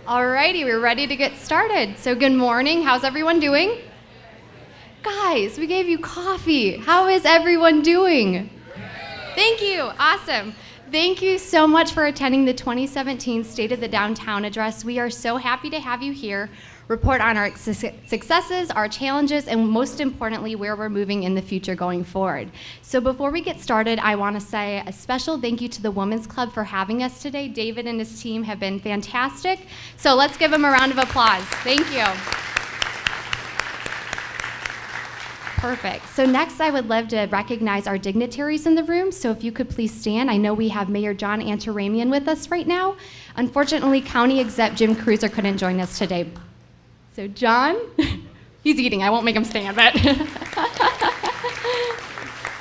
Alrighty, we're ready to get started. So good morning. How's everyone doing? Guys, we gave you coffee. How is everyone doing? Thank you. Awesome. Thank you so much for attending the 2017 State of the Downtown Address. We are so happy to have you here, report on our successes, our challenges, and most importantly, where we're moving in the future going forward. So before we get started, I want to say a special thank you to the Women's Club for having us today. David and his team have been fantastic. So let's give them a round of applause. Thank you. Perfect. So next, I would love to recognize our dignitaries in the room. So if you could please stand. I know we have Mayor John Antaramian with us right now. Unfortunately, County Exec Jim Cruiser couldn't join us today. So John, he's eating. I won't make him stand, but.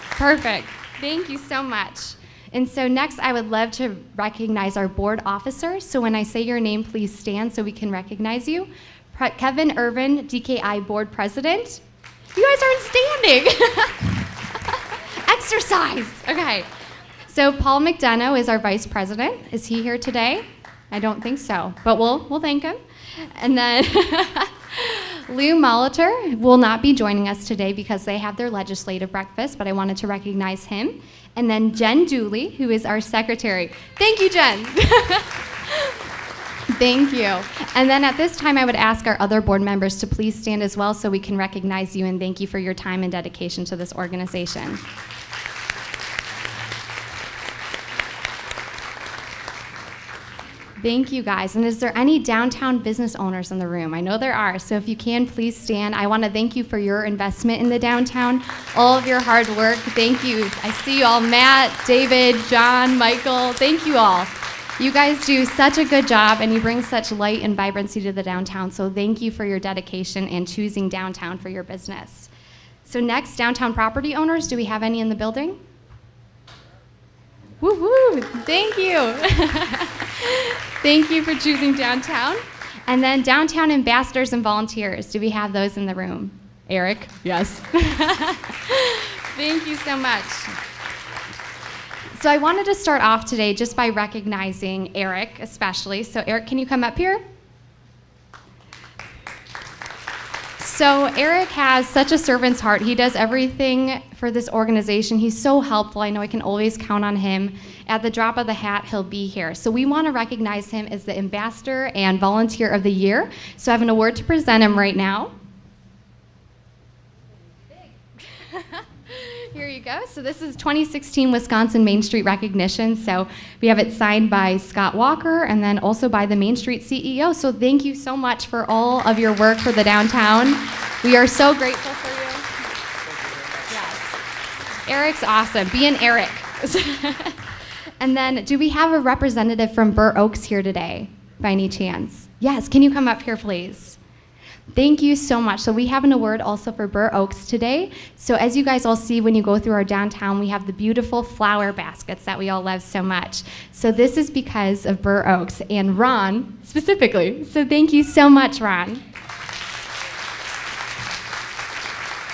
Perfect. Thank you so much. And so next, I would love to recognize our board officers. So when I say your name, please stand so we can recognize you. Kevin Ervin, DKI Board President. You guys aren't standing. Exercise. Okay. So Paul McDonough is our Vice President. Is he here today? I don't think so, but we'll thank him. And then Lou Molitor will not be joining us today because they have their legislative breakfast, but I wanted to recognize him. And then Jen Dooley, who is our secretary. Thank you, Jen. Thank you. And then at this time, I would ask our other board members to please stand as well so we can recognize you and thank you for your time and dedication to this organization. Thank you, guys. And is there any downtown business owners in the room? I know there are, so if you can, please stand. I want to thank you for your investment in the downtown, all of your hard work. Thank you. I see you all, Matt, David, John, Michael. Thank you all. You guys do such a good job, and you bring such light and vibrancy to the downtown, so thank you for your dedication and choosing downtown for your business. So next, downtown property owners. Do we have any in the building? Woo-woo, thank you. Thank you for choosing downtown. And then downtown ambassadors and volunteers. Do we have those in the room? Eric? Yes. Thank you so much. So I wanted to start off today just by recognizing Eric, especially. So Eric, can you come up here? So Eric has such a servant's heart. He does everything for this organization. He's so helpful. I know I can always count on him. At the drop of the hat, he'll be here. So we want to recognize him as the Ambassador and Volunteer of the Year. So I have an award to present him right now. Here you go. So this is 2016 Wisconsin Main Street recognition. So we have it signed by Scott Walker and then also by the Main Street CEO. So thank you so much for all of your work for the downtown. We are so grateful for you. Yes. Eric's awesome. Be an Eric. And then do we have a representative from Burr Oaks here today by any chance? Yes. Can you come up here, please? Thank you so much. So we have an award also for Burr Oaks today. So as you guys all see when you go through our downtown, we have the beautiful flower baskets that we all love so much. So this is because of Burr Oaks and Ron specifically. So thank you so much, Ron.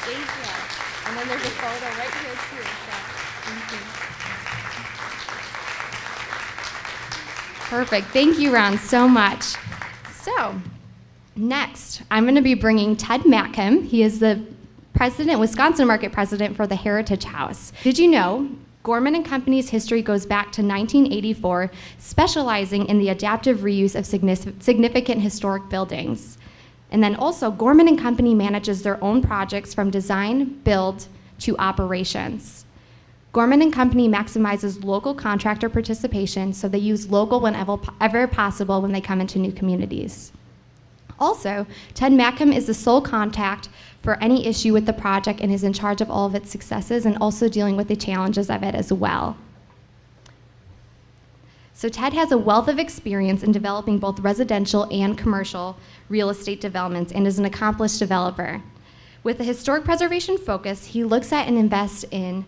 Thank you. And then there's a photo right here too. So thank you. Perfect. Thank you, Ron, so much. So next, I'm going to be bringing Ted Matkom. He is the president, Wisconsin market president for the Heritage House. Did you know Gorman and Company's history goes back to 1984, specializing in the adaptive reuse of significant historic buildings. And then also, Gorman and Company manages their own projects from design, build, to operations. Gorman and Company maximizes local contractor participation, so they use local whenever possible when they come into new communities. Also, Ted Matkom is the sole contact for any issue with the project and is in charge of all of its successes and also dealing with the challenges of it as well. So Ted has a wealth of experience in developing both residential and commercial real estate developments and is an accomplished developer. With a historic preservation focus, he looks at and invests in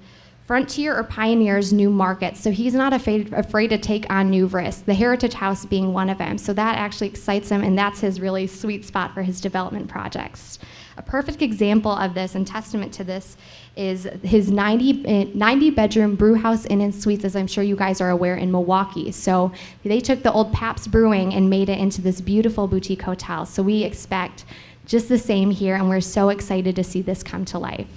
Frontier or pioneers new markets, so he's not afraid to take on new risks, the Heritage House being one of them. So that actually excites him, and that's his really sweet spot for his development projects. A perfect example of this and testament to this is his 90-bedroom brew house inn and suites, as I'm sure you guys are aware, in Milwaukee. So they took the old Pabst Brewing and made it into this beautiful boutique hotel. So we expect just the same here, and we're so excited to see this come to life.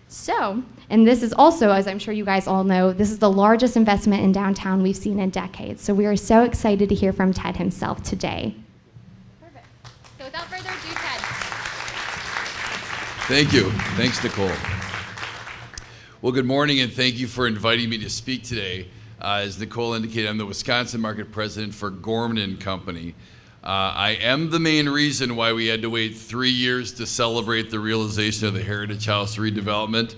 So, and this is also, as I'm sure you guys all know, this is the largest investment in downtown we've seen in decades. So we are so excited to hear from Ted himself today. Perfect. So without further ado, Ted. Thank you. Thanks, Nicole. Well, good morning, and thank you for inviting me to speak today. As Nicole indicated, I'm the Wisconsin Market President for Gorman and Company. I am the main reason why we had to wait 3 years to celebrate the realization of the Heritage House redevelopment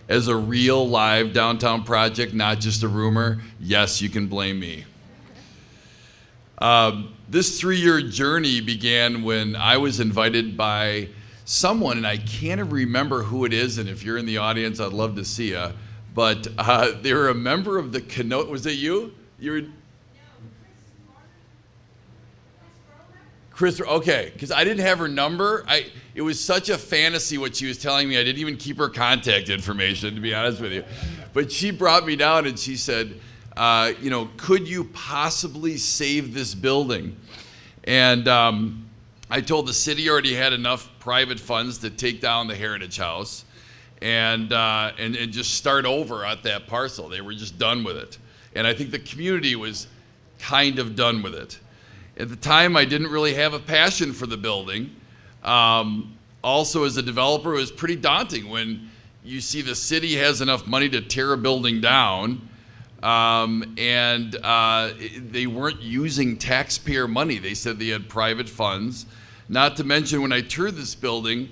as a real live downtown project, not just a rumor. Yes, you can blame me. This 3-year journey began when I was invited by someone, and I can't remember who it is, and if you're in the audience, I'd love to see you, but they were a member of the Kenosha, was it you? Chris, okay, because I didn't have her number. It was such a fantasy what she was telling me. I didn't even keep her contact information, to be honest with you. But she brought me down and she said, could you possibly save this building? And I told the city already had enough private funds to take down the Heritage House and just start over at that parcel. They were just done with it. And I think the community was kind of done with it. At the time, I didn't really have a passion for the building. Also, as a developer, it was pretty daunting when you see the city has enough money to tear a building down, and they weren't using taxpayer money. They said they had private funds. Not to mention, when I toured this building,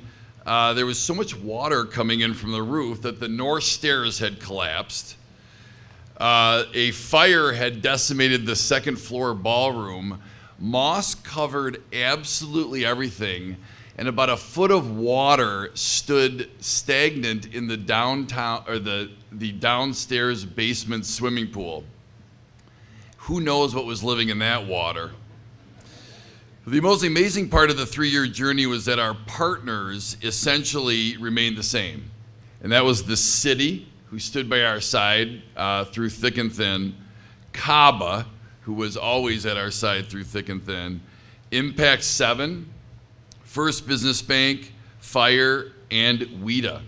there was so much water coming in from the roof that the north stairs had collapsed. A fire had decimated the second floor ballroom. Moss covered absolutely everything, and about a foot of water stood stagnant in the downtown or the downstairs basement swimming pool. Who knows what was living in that water? The most amazing part of the 3-year journey was that our partners essentially remained the same, and that was the city, who stood by our side through thick and thin, CABA, who was always at our side through thick and thin, Impact 7, First Business Bank, Fire, and WIDA.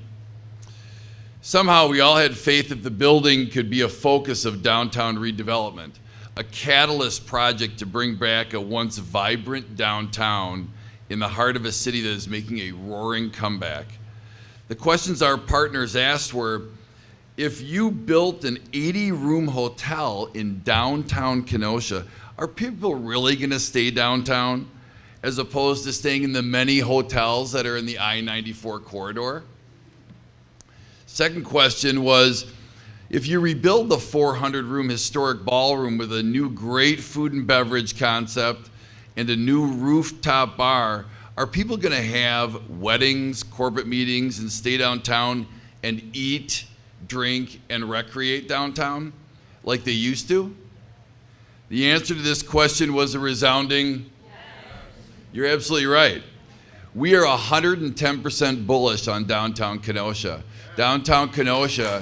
Somehow we all had faith that the building could be a focus of downtown redevelopment, a catalyst project to bring back a once vibrant downtown in the heart of a city that is making a roaring comeback. The questions our partners asked were, if you built an 80-room hotel in downtown Kenosha, are people really going to stay downtown as opposed to staying in the many hotels that are in the I-94 corridor? Second question was, if you rebuild the 400-room historic ballroom with a new great food and beverage concept and a new rooftop bar, are people going to have weddings, corporate meetings, and stay downtown and eat, drink, and recreate downtown like they used to? The answer to this question was a resounding yes. You're absolutely right. We are 110% bullish on downtown Kenosha. Downtown Kenosha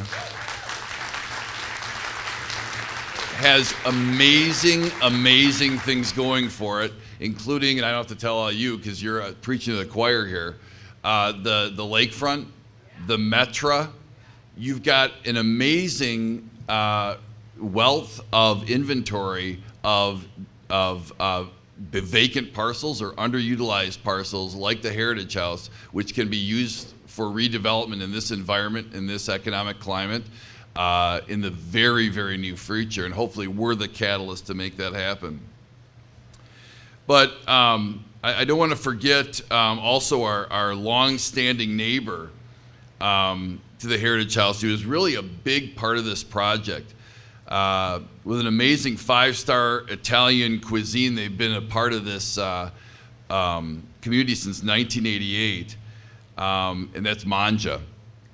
has amazing things going for it, including, and I don't have to tell all you because you're preaching to the choir here, the lakefront, the Metra. You've got an amazing wealth of inventory of vacant parcels or underutilized parcels like the Heritage House, which can be used for redevelopment in this environment, in this economic climate, in the very, very near future. And hopefully we're the catalyst to make that happen. But I don't want to forget also our long-standing neighbor, to the Heritage House, who is really a big part of this project. With an amazing 5-star Italian cuisine, they've been a part of this community since 1988, and that's Mangia.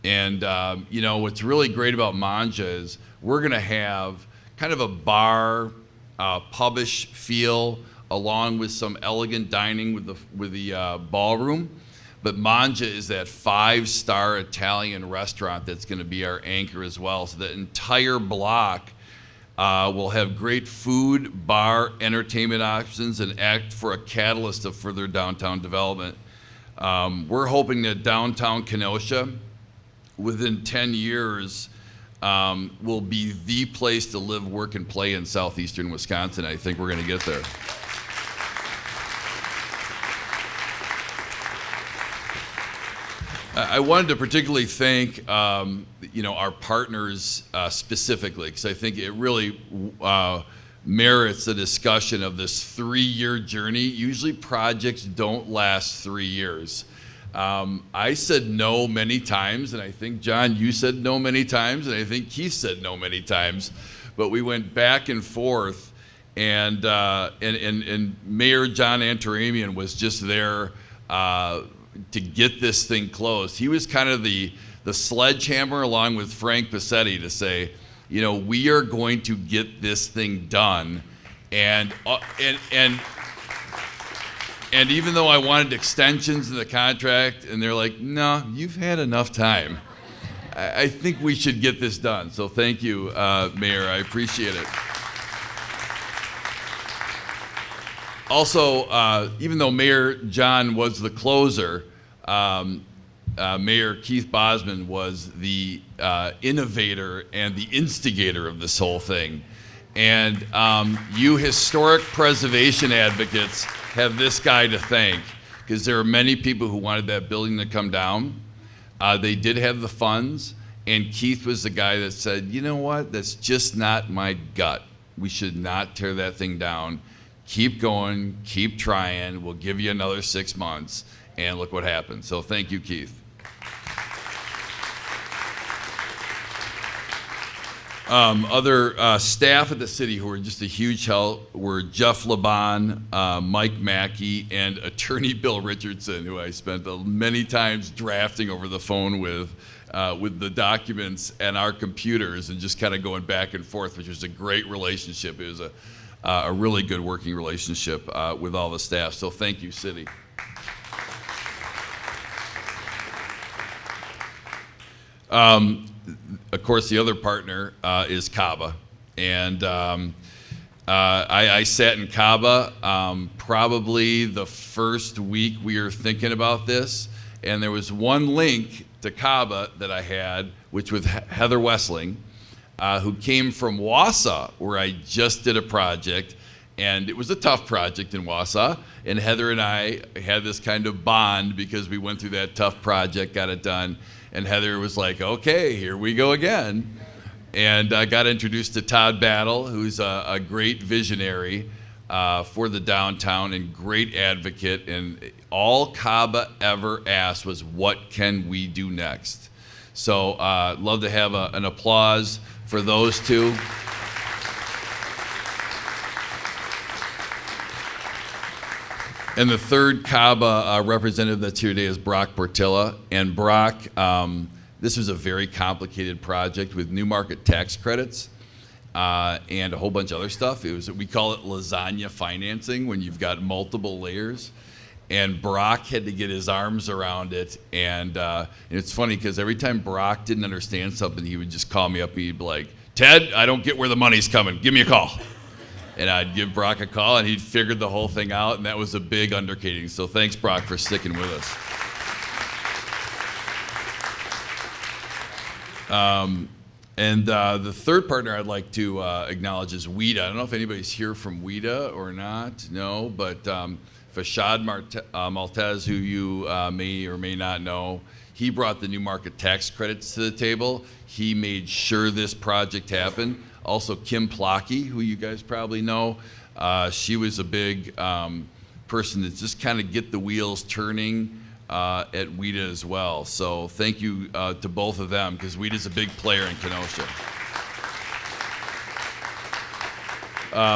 And what's really great about Manja is we're going to have kind of a bar, pubish feel, along with some elegant dining with the ballroom. But Manja is that 5-star Italian restaurant that's going to be our anchor as well. So the entire block will have great food, bar, entertainment options, and act for a catalyst of further downtown development. We're hoping that downtown Kenosha, within 10 years, will be the place to live, work, and play in southeastern Wisconsin. I think we're going to get there. I wanted to particularly thank our partners specifically, because I think it really merits a discussion of this 3-year journey. Usually projects don't last 3 years. I said no many times, and I think, John, you said no many times, and I think Keith said no many times, but we went back and forth, and Mayor John Antaramian was just there to get this thing closed. He was kind of the sledgehammer along with Frank Passetti to say, we are going to get this thing done, and even though I wanted extensions in the contract, and they're like, no, you've had enough time. I think we should get this done. So thank you, Mayor. I appreciate it. Also, even though Mayor John was the closer, Mayor Keith Bosman was the innovator and the instigator of this whole thing. And you historic preservation advocates have this guy to thank, because there are many people who wanted that building to come down. They did have the funds, and Keith was the guy that said, you know what, that's just not my gut. We should not tear that thing down. Keep going, keep trying. We'll give you another 6 months, and look what happened. So thank you, Keith. Other staff at the city who were just a huge help were Jeff Laban, Mike Mackey, and attorney Bill Richardson, who I spent many times drafting over the phone with the documents and our computers, and just kind of going back and forth, which was a great relationship. It was a really good working relationship with all the staff. So thank you, City. Of course, the other partner is CABA. And I sat in CABA probably the first week we were thinking about this. And there was one link to CABA that I had, which was Heather Wessling, who came from Wausau, where I just did a project. And it was a tough project in Wausau. And Heather and I had this kind of bond because we went through that tough project, got it done. And Heather was like, okay, here we go again. And I got introduced to Todd Battle, who's a great visionary for the downtown and great advocate. And all CABA ever asked was, what can we do next? So love to have an applause for those two. And the third CABA representative that's here today is Brock Portilla. And Brock, this was a very complicated project with new market tax credits and a whole bunch of other stuff. We call it lasagna financing, when you've got multiple layers. And Brock had to get his arms around it. And it's funny because every time Brock didn't understand something, he would just call me up and he'd be like, Ted, I don't get where the money's coming. Give me a call. And I'd give Brock a call, and he'd figured the whole thing out, and that was a big undertaking. So thanks, Brock, for sticking with us. The third partner I'd like to acknowledge is WIDA. I don't know if anybody's here from WIDA or not, no, but Fashad Maltez, who you may or may not know, he brought the new market tax credits to the table. He made sure this project happened. Also, Kim Plocky, who you guys probably know, she was a big person that just kind of get the wheels turning at WIDA as well. So thank you to both of them, because WIDA is a big player in Kenosha.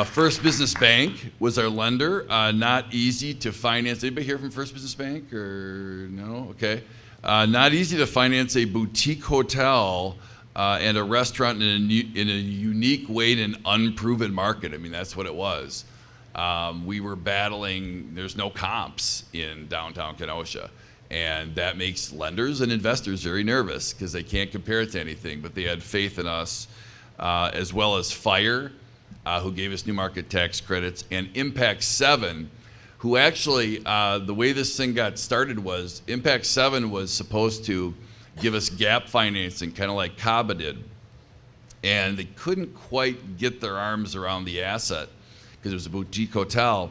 First Business Bank was our lender. Not easy to finance. Anybody here from First Business Bank or no? Okay. Not easy to finance a boutique hotel and a restaurant in a unique way in an unproven market. I mean, that's what it was. We were battling, there's no comps in downtown Kenosha. And that makes lenders and investors very nervous because they can't compare it to anything. But they had faith in us, as well as Fire, who gave us new market tax credits, and Impact 7, who actually, the way this thing got started was, Impact 7 was supposed to give us gap financing, kind of like CABA did. And they couldn't quite get their arms around the asset because it was a boutique hotel.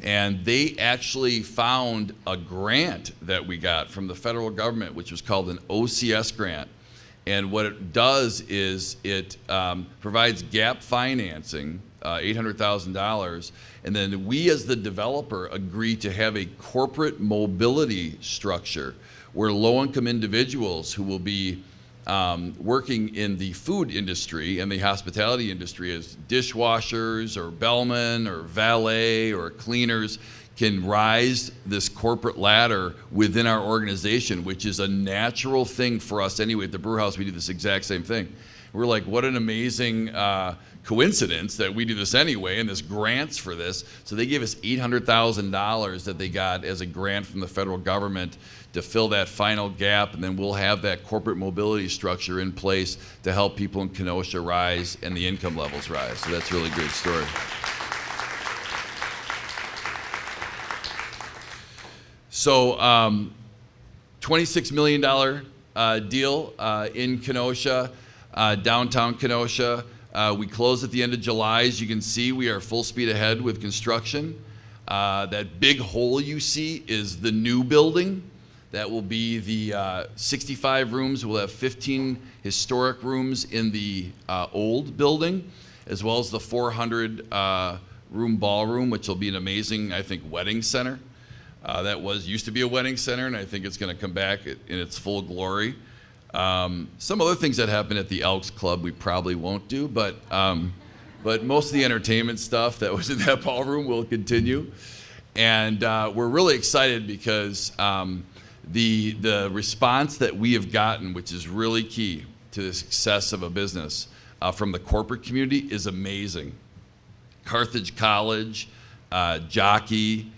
And they actually found a grant that we got from the federal government, which was called an OCS grant. And what it does is it provides gap financing, $800,000, and then we as the developer agree to have a corporate mobility structure where low-income individuals who will be working in the food industry and the hospitality industry as dishwashers or bellmen or valet or cleaners can rise this corporate ladder within our organization, which is a natural thing for us anyway. At the brew house, we do this exact same thing. We're like, what an amazing coincidence that we do this anyway, and there's grants for this. So they gave us $800,000 that they got as a grant from the federal government to fill that final gap, and then we'll have that corporate mobility structure in place to help people in Kenosha rise and the income levels rise. So that's a really great story. So $26 million deal in Kenosha, downtown Kenosha. We closed at the end of July. As you can see, we are full speed ahead with construction. That big hole you see is the new building. That will be the 65 rooms. We'll have 15 historic rooms in the old building, as well as the 400 room ballroom, which will be an amazing, I think, wedding center. That used to be a wedding center, and I think it's going to come back in its full glory. Some other things that happen at the Elks Club we probably won't do, but most of the entertainment stuff that was in that ballroom will continue. And we're really excited because the response that we have gotten, which is really key to the success of a business from the corporate community, is amazing. Carthage College, Jockey,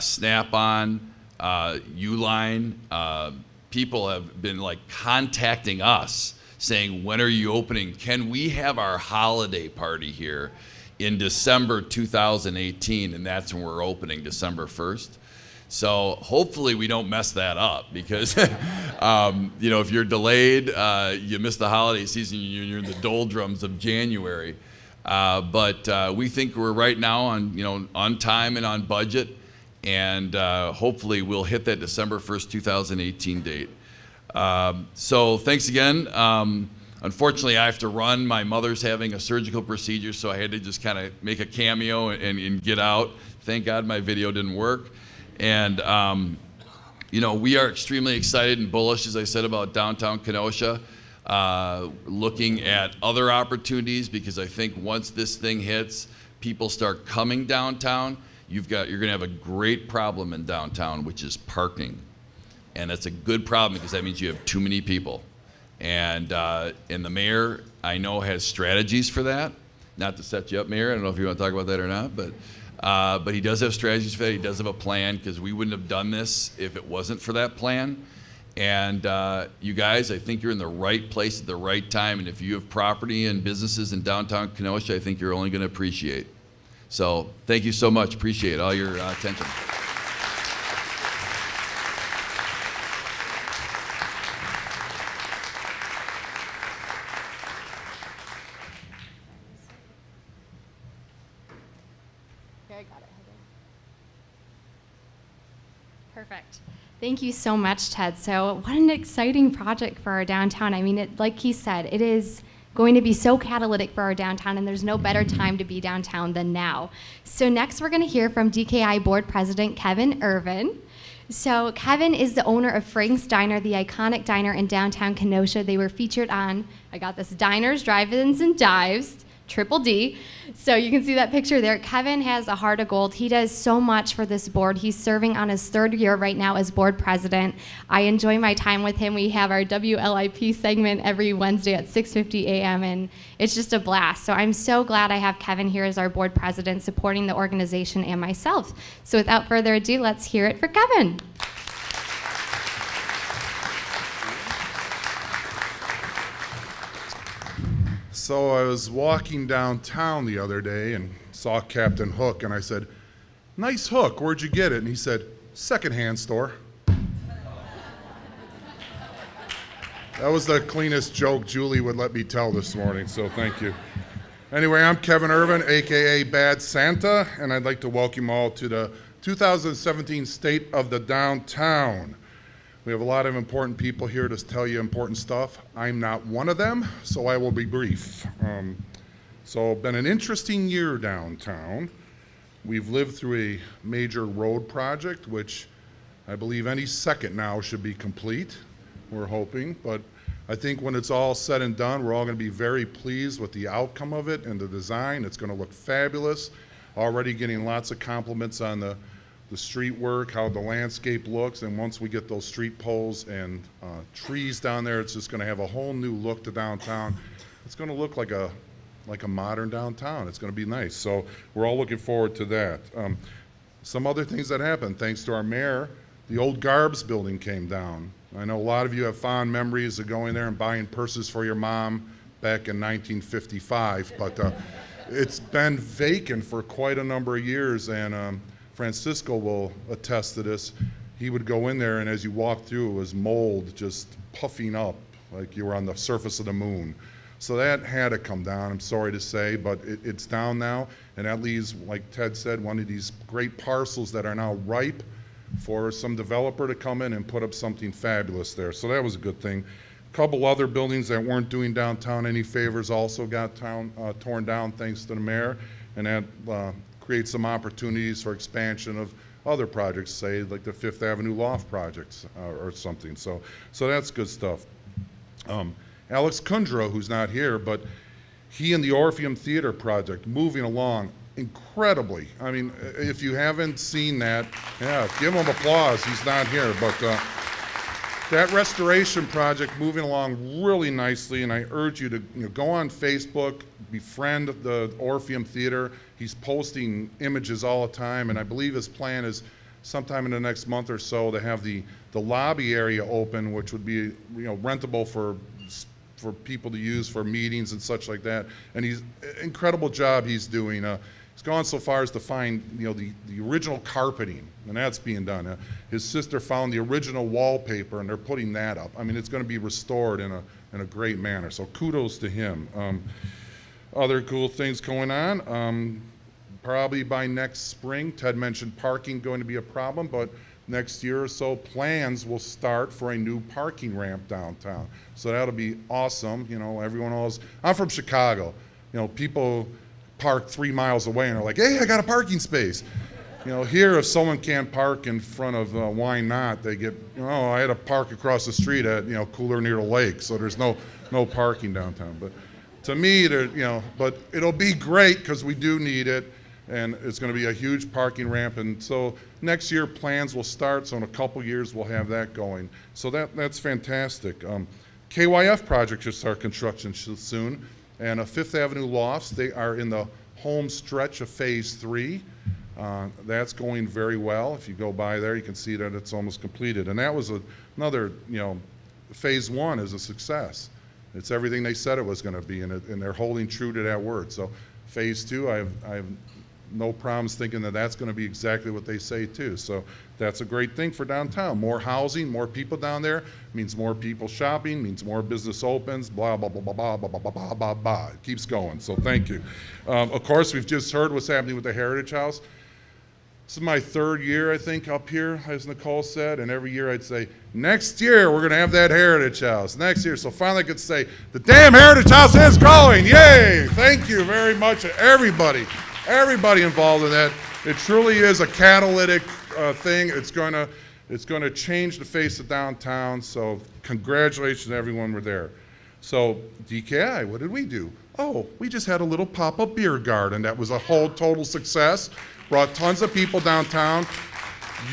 Snap-on, Uline, people have been like contacting us saying, when are you opening? Can we have our holiday party here in December 2018? And that's when we're opening, December 1st. So hopefully we don't mess that up because, if you're delayed, you miss the holiday season, you're in the doldrums of January. But we think we're right now on time and on budget. And hopefully we'll hit that December 1st, 2018 date. So thanks again. Unfortunately, I have to run. My mother's having a surgical procedure, so I had to just kind of make a cameo and get out. Thank God my video didn't work. And, we are extremely excited and bullish, as I said, about downtown Kenosha, looking at other opportunities because I think once this thing hits, people start coming downtown. You're going to have a great problem in downtown, which is parking. And that's a good problem because that means you have too many people. And the mayor, I know, has strategies for that. Not to set you up, Mayor. I don't know if you want to talk about that or not, but he does have strategies for that. He does have a plan because we wouldn't have done this if it wasn't for that plan. And you guys, I think you're in the right place at the right time. And if you have property and businesses in downtown Kenosha, I think you're only going to appreciate. So thank you so much. Appreciate all your attention. Here, I got it. Perfect. Thank you so much, Ted. So what an exciting project for our downtown. I mean, like he said, it is going to be so catalytic for our downtown, and there's no better time to be downtown than now. So next we're going to hear from DKI Board President Kevin Ervin. So Kevin is the owner of Frank's Diner, the iconic diner in downtown Kenosha. They were featured on, I got this, Diners, Drive-Ins, and Dives, triple D. So you can see that picture there. Kevin has a heart of gold. He does so much for this board. He's serving on his 3rd year right now as board president. I enjoy my time with him. We have our WLIP segment every Wednesday at 6:50 a.m. and it's just a blast. So I'm so glad I have Kevin here as our board president supporting the organization and myself. So without further ado, let's hear it for Kevin. So I was walking downtown the other day and saw Captain Hook, and I said, "Nice hook, where'd you get it?" And he said, "Secondhand store." That was the cleanest joke Julie would let me tell this morning, so thank you. Anyway, I'm Kevin Ervin, AKA Bad Santa, and I'd like to welcome you all to the 2017 State of the Downtown. We have a lot of important people here to tell you important stuff. I'm not one of them, so I will be brief. So been an interesting year downtown. We've lived through a major road project, which I believe any second now should be complete, we're hoping. But I think when it's all said and done, we're all gonna be very pleased with the outcome of it and the design. It's gonna look fabulous. Already getting lots of compliments on the street work, how the landscape looks, and once we get those street poles and trees down there, it's just gonna have a whole new look to downtown. It's gonna look like a modern downtown. It's gonna be nice. So we're all looking forward to that. Some other things that happened, thanks to our mayor, the old Garbs building came down. I know a lot of you have fond memories of going there and buying purses for your mom back in 1955, but it's been vacant for quite a number of years, and Francisco will attest to this. He would go in there, and as you walked through, it was mold just puffing up like you were on the surface of the moon. So that had to come down, I'm sorry to say, but it's down now, and that leaves, like Ted said, one of these great parcels that are now ripe for some developer to come in and put up something fabulous there. So that was a good thing. A couple other buildings that weren't doing downtown any favors also got torn down thanks to the mayor, and that create some opportunities for expansion of other projects, say like the Fifth Avenue Loft projects or something. So that's good stuff. Alex Kundra, who's not here, but he and the Orpheum Theater project moving along incredibly. I mean, if you haven't seen that, yeah, give him applause. He's not here, but that restoration project moving along really nicely, and I urge you to go on Facebook, befriend the Orpheum Theater. He's posting images all the time, and I believe his plan is sometime in the next month or so to have the lobby area open, which would be rentable for people to use for meetings and such like that. And he's incredible job he's doing. He's gone so far as to find the original carpeting, and that's being done. His sister found the original wallpaper, and they're putting that up. I mean, it's going to be restored in a great manner. So kudos to him. Other cool things going on. Probably by next spring, Ted mentioned parking going to be a problem, but next year or so, plans will start for a new parking ramp downtown. So that'll be awesome. Everyone knows. I'm from Chicago. People park 3 miles away and are like, "Hey, I got a parking space." Here, if someone can't park in front of Why Not, they get, I had to park across the street at, Cooler near the lake, so there's no parking downtown. But to me, but it'll be great because we do need it, and it's going to be a huge parking ramp. And so next year, plans will start, so in a couple years, we'll have that going. So that's fantastic. KYF project should start construction soon, and Fifth Avenue Lofts, they are in the home stretch of Phase 3. That's going very well. If you go by there, you can see that it's almost completed. And that was another, Phase 1 is a success. It's everything they said it was going to be, and they're holding true to that word. So Phase 2, I have no problems thinking that that's going to be exactly what they say too. So that's a great thing for downtown. More housing, more people down there means more people shopping, means more business opens, blah, blah, blah, blah, blah, blah, blah, blah, blah, blah. It keeps going, so thank you. Of course, we've just heard what's happening with the Heritage House. This is my 3rd year, I think, up here, as Nicole said, and every year I'd say, next year we're going to have that Heritage House, next year. So finally I could say, the damn Heritage House is growing, yay! Thank you very much, everybody involved in that. It truly is a catalytic thing. It's going to change the face of downtown, so congratulations to everyone who were there. So DKI, what did we do? Oh, we just had a little pop-up beer garden. That was a whole total success. Brought tons of people downtown.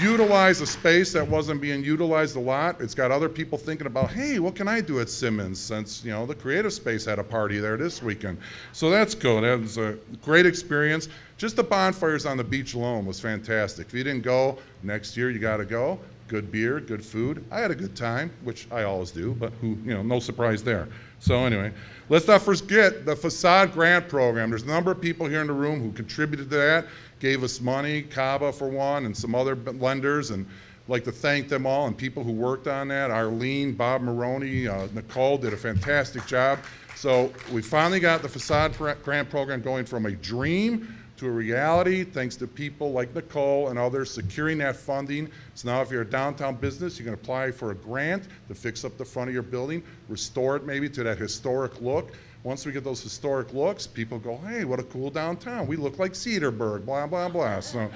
Utilized a space that wasn't being utilized a lot. It's got other people thinking about, hey, what can I do at Simmons, since the creative space had a party there this weekend. So that's good. That was a great experience. Just the bonfires on the beach alone was fantastic. If you didn't go, next year you got to go. Good beer, good food. I had a good time, which I always do, but no surprise there. So anyway, let's not forget the Facade Grant Program. There's a number of people here in the room who contributed to that, gave us money, CABA for one, and some other lenders, and I'd like to thank them all and people who worked on that. Arlene, Bob Maroney, Nicole did a fantastic job. So we finally got the Facade Grant Program going from a dream to a reality, thanks to people like Nicole and others securing that funding. So now if you're a downtown business, you can apply for a grant to fix up the front of your building, restore it maybe to that historic look. Once we get those historic looks, people go, hey, what a cool downtown. We look like Cedarburg, blah, blah, blah. So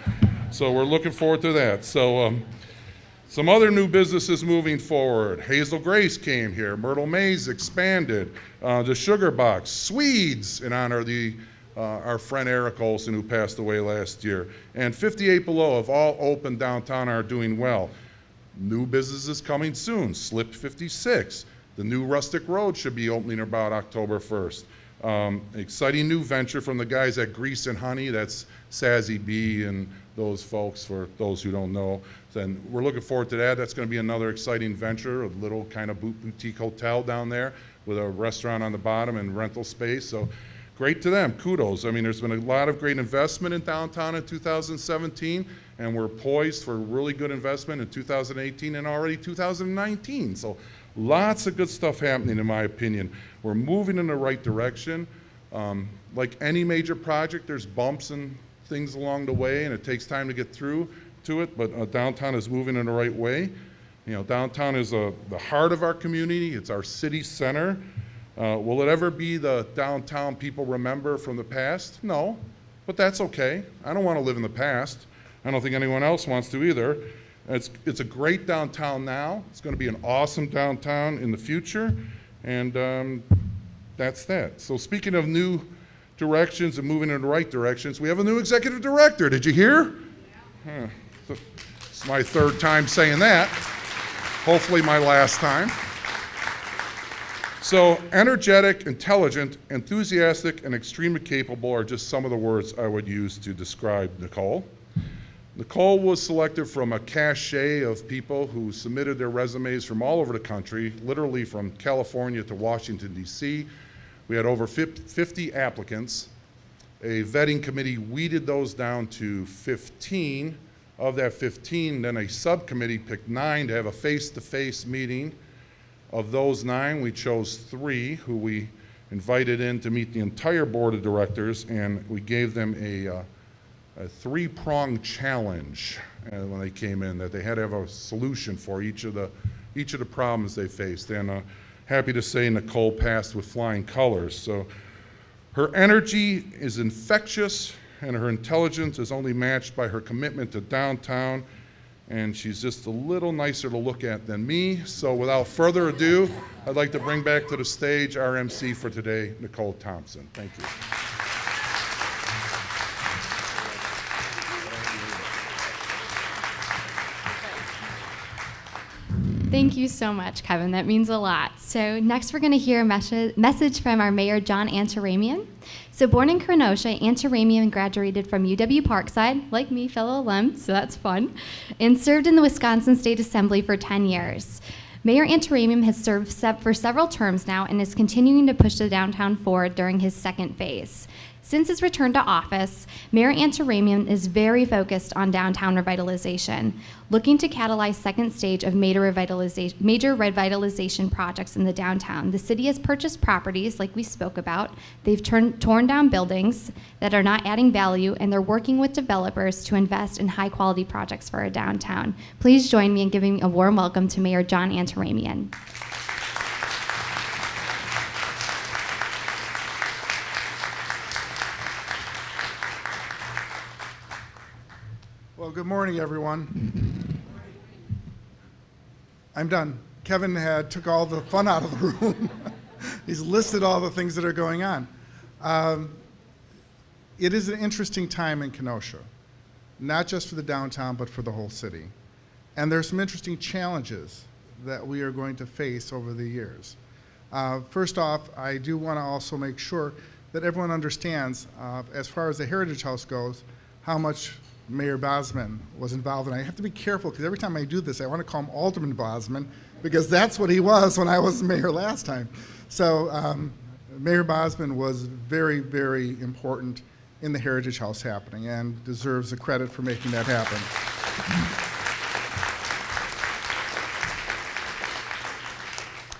we're looking forward to that. So some other new businesses moving forward. Hazel Grace came here. Myrtle Maze expanded. The Sugar Box. Swedes, in honor of our friend Eric Olson, who passed away last year. And 58 Below have all opened downtown, are doing well. New businesses coming soon. Slip 56. The new Rustic Road should be opening about October 1st. Exciting new venture from the guys at Grease and Honey. That's Sazzy B and those folks, for those who don't know. Then we're looking forward to that. That's going to be another exciting venture, a little kind of boutique hotel down there with a restaurant on the bottom and rental space. So great to them. Kudos. I mean, there's been a lot of great investment in downtown in 2017, and we're poised for really good investment in 2018 and already 2019. So lots of good stuff happening, in my opinion. We're moving in the right direction. Like any major project, there's bumps and things along the way, and it takes time to get through to it, but downtown is moving in the right way. Downtown is the heart of our community. It's our city center. Will it ever be the downtown people remember from the past? No, but that's okay. I don't want to live in the past. I don't think anyone else wants to either. It's a great downtown now. It's going to be an awesome downtown in the future, and that's that. So speaking of new directions and moving in the right directions, we have a new executive director. Did you hear? Yeah. It's my third time saying that. Hopefully my last time. So energetic, intelligent, enthusiastic, and extremely capable are just some of the words I would use to describe Nicole. Nicole was selected from a cachet of people who submitted their resumes from all over the country, literally from California to Washington, D.C. We had over 50 applicants. A vetting committee weeded those down to 15. Of that 15, then a subcommittee picked 9 to have a face-to-face meeting. Of those 9, we chose 3 who we invited in to meet the entire board of directors, and we gave them a 3-pronged challenge when they came in, that they had to have a solution for each of the problems they faced. And happy to say Nicole passed with flying colors. So her energy is infectious, and her intelligence is only matched by her commitment to downtown, and she's just a little nicer to look at than me. So without further ado, I'd like to bring back to the stage our MC for today, Nicole Thomsen. Thank you. Thank you so much, Kevin. That means a lot. So next we're going to hear a message from our mayor, John Antaramian. So born in Kenosha, Antaramian graduated from UW Parkside, like me, fellow alum, so that's fun, and served in the Wisconsin State Assembly for 10 years. Mayor Antaramian has served for several terms now and is continuing to push the downtown forward during his second phase. Since his return to office, Mayor Antaramian is very focused on downtown revitalization, looking to catalyze second stage of major revitalization projects in the downtown. The city has purchased properties, like we spoke about. They've torn down buildings that are not adding value, and they're working with developers to invest in high-quality projects for our downtown. Please join me in giving a warm welcome to Mayor John Antaramian. Well, good morning, everyone. I'm done. Kevin took all the fun out of the room. He's listed all the things that are going on. It is an interesting time in Kenosha, not just for the downtown, but for the whole city. And there's some interesting challenges that we are going to face over the years. First off, I do want to also make sure that everyone understands, as far as the Heritage House goes, how much Mayor Bosman was involved. And I have to be careful, because every time I do this, I want to call him Alderman Bosman, because that's what he was when I was mayor last time. So Mayor Bosman was very, very important in the Heritage House happening and deserves the credit for making that happen.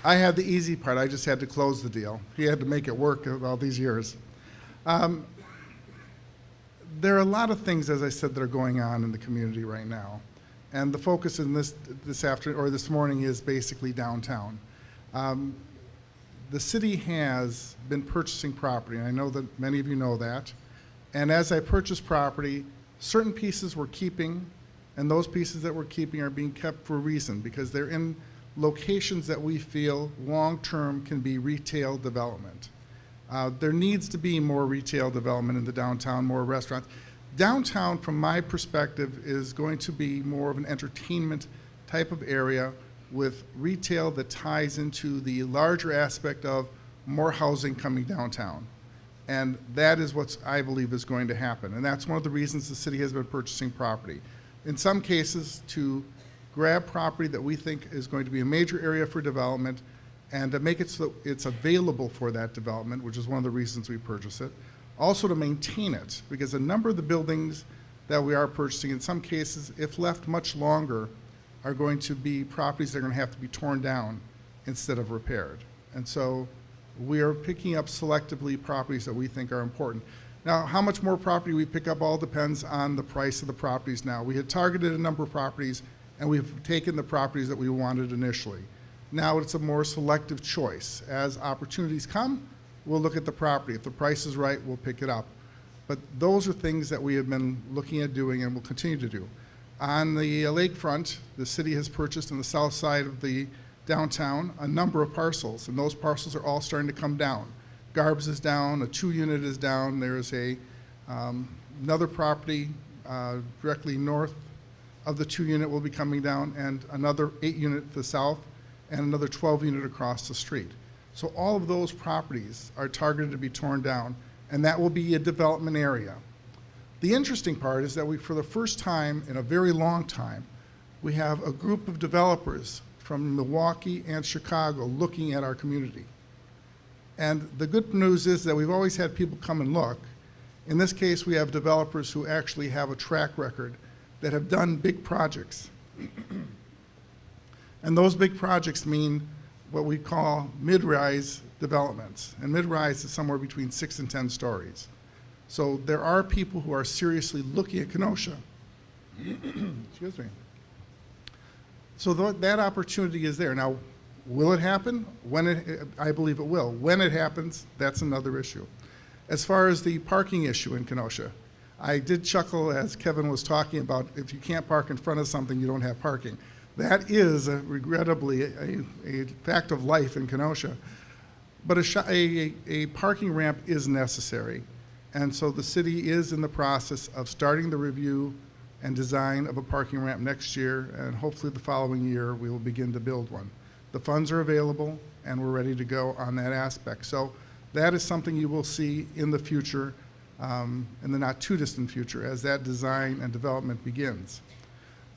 I had the easy part. I just had to close the deal. He had to make it work all these years. There are a lot of things, as I said, that are going on in the community right now. And the focus in this afternoon or this morning is basically downtown. The city has been purchasing property, and I know that many of you know that. And as I purchased property, certain pieces we're keeping, and those pieces that we're keeping are being kept for a reason, because they're in locations that we feel long-term can be retail development. There needs to be more retail development in the downtown, more restaurants. Downtown, from my perspective, is going to be more of an entertainment type of area with retail that ties into the larger aspect of more housing coming downtown. And that is what I believe is going to happen. And that's one of the reasons the city has been purchasing property. In some cases, to grab property that we think is going to be a major area for development and to make it so that it's available for that development, which is one of the reasons we purchase it. Also to maintain it, because a number of the buildings that we are purchasing, in some cases, if left much longer, are going to be properties that are going to have to be torn down instead of repaired. And so we are picking up selectively properties that we think are important. Now, how much more property we pick up all depends on the price of the properties now. We had targeted a number of properties, and we've taken the properties that we wanted initially. Now it's a more selective choice. As opportunities come, we'll look at the property. If the price is right, we'll pick it up. But those are things that we have been looking at doing and will continue to do. On the lakefront, the city has purchased on the south side of the downtown a number of parcels, and those parcels are all starting to come down. Garbs is down, a 2-unit is down. There is another property directly north of the 2-unit will be coming down, and another 8-unit to the south, and another 12-unit across the street. So all of those properties are targeted to be torn down, and that will be a development area. The interesting part is that we, for the first time in a very long time, we have a group of developers from Milwaukee and Chicago looking at our community. And the good news is that we've always had people come and look. In this case, we have developers who actually have a track record that have done big projects. And those big projects mean what we call mid-rise developments. And mid-rise is somewhere between 6 and 10 stories. So there are people who are seriously looking at Kenosha. Excuse me. So that opportunity is there. Now, will it happen? I believe it will. When it happens, that's another issue. As far as the parking issue in Kenosha, I did chuckle as Kevin was talking about if you can't park in front of something, you don't have parking. That is, regrettably, a fact of life in Kenosha. But a parking ramp is necessary. And so the city is in the process of starting the review and design of a parking ramp next year, and hopefully the following year we will begin to build one. The funds are available, and we're ready to go on that aspect. So that is something you will see in the future, in the not too distant future, as that design and development begins.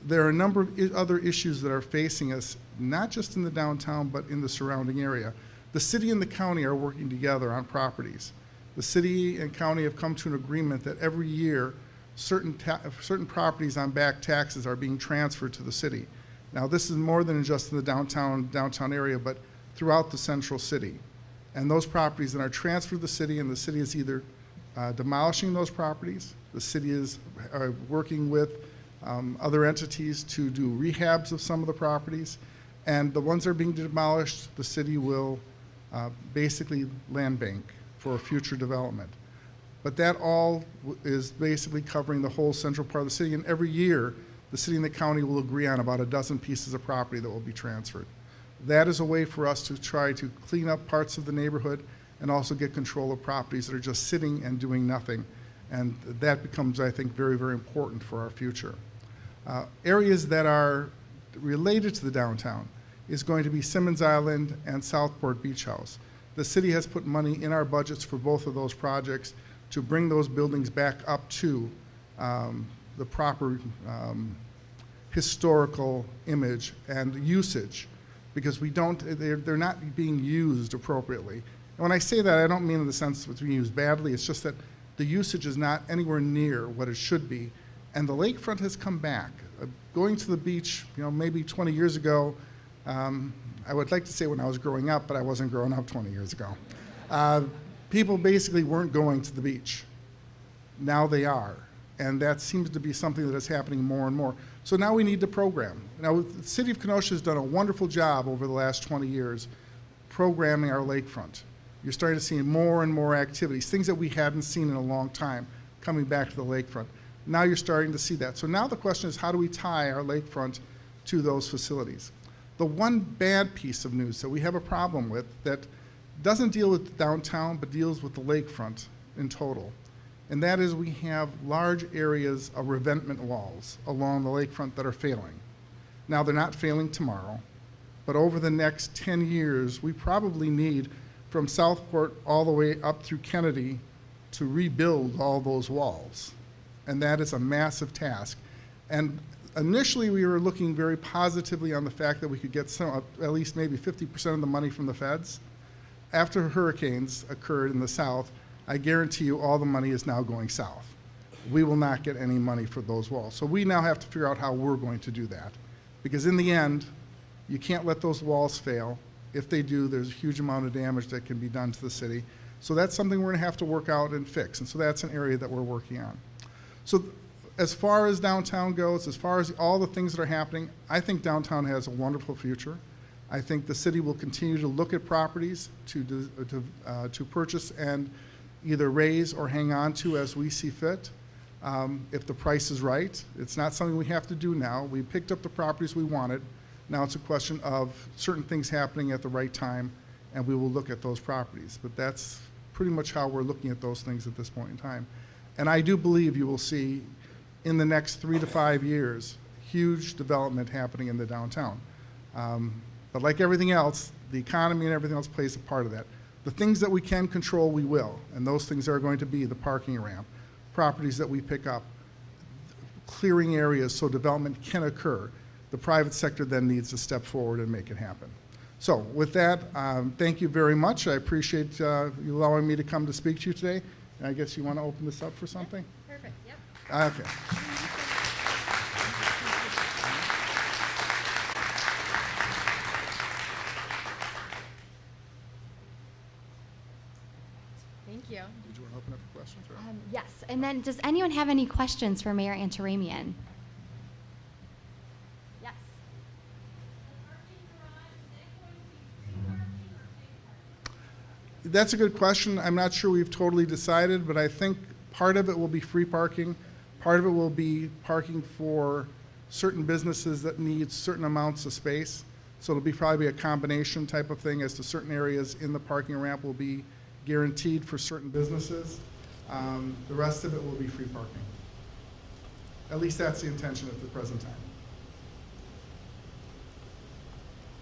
There are a number of other issues that are facing us, not just in the downtown, but in the surrounding area. The city and the county are working together on properties. The city and county have come to an agreement that every year certain properties on back taxes are being transferred to the city. Now, this is more than just in the downtown area, but throughout the central city. And those properties then are transferred to the city, and the city is either demolishing those properties, the city is working with other entities to do rehabs of some of the properties, and the ones that are being demolished, the city will basically land bank for future development. But that all is basically covering the whole central part of the city, and every year the city and the county will agree on about a dozen pieces of property that will be transferred. That is a way for us to try to clean up parts of the neighborhood and also get control of properties that are just sitting and doing nothing. And that becomes, I think, very, very important for our future. Areas that are related to the downtown is going to be Simmons Island and Southport Beach House. The city has put money in our budgets for both of those projects to bring those buildings back up to the proper historical image and usage, because they're not being used appropriately. And when I say that, I don't mean in the sense it's being used badly. It's just that the usage is not anywhere near what it should be. And the lakefront has come back. Going to the beach, maybe 20 years ago, I would like to say when I was growing up, but I wasn't growing up 20 years ago. People basically weren't going to the beach. Now they are. And that seems to be something that is happening more and more. So now we need to program. Now, the city of Kenosha has done a wonderful job over the last 20 years programming our lakefront. You're starting to see more and more activities, things that we hadn't seen in a long time, coming back to the lakefront. Now you're starting to see that. So now the question is, how do we tie our lakefront to those facilities? The one bad piece of news that we have a problem with that doesn't deal with downtown, but deals with the lakefront in total, and that is we have large areas of revetment walls along the lakefront that are failing. Now, they're not failing tomorrow, but over the next 10 years, we probably need from Southport all the way up through Kennedy to rebuild all those walls. And that is a massive task. And initially, we were looking very positively on the fact that we could get at least maybe 50% of the money from the feds. After hurricanes occurred in the south, I guarantee you all the money is now going south. We will not get any money for those walls. So we now have to figure out how we're going to do that. Because in the end, you can't let those walls fail. If they do, there's a huge amount of damage that can be done to the city. So that's something we're gonna have to work out and fix. And so that's an area that we're working on. So as far as downtown goes, as far as all the things that are happening, I think downtown has a wonderful future. I think the city will continue to look at properties to purchase and either raise or hang on to as we see fit. If the price is right, it's not something we have to do now. We picked up the properties we wanted. Now it's a question of certain things happening at the right time, and we will look at those properties. But that's pretty much how we're looking at those things at this point in time. And I do believe you will see in the next 3 to 5 years, huge development happening in the downtown. But like everything else, the economy and everything else plays a part of that. The things that we can control, we will. And those things are going to be the parking ramp, properties that we pick up, clearing areas so development can occur. The private sector then needs to step forward and make it happen. So with that, thank you very much. I appreciate you allowing me to come to speak to you today. And I guess you want to open this up for something? Perfect, yep. Okay. Thank you. Did you want to open up for questions? Or? Yes, and then does anyone have any questions for Mayor Antaramian? Yes. That's a good question. I'm not sure we've totally decided, but I think part of it will be free parking. Part of it will be parking for certain businesses that need certain amounts of space. So it'll be probably a combination type of thing as to certain areas in the parking ramp will be guaranteed for certain businesses. The rest of it will be free parking. At least that's the intention at the present time.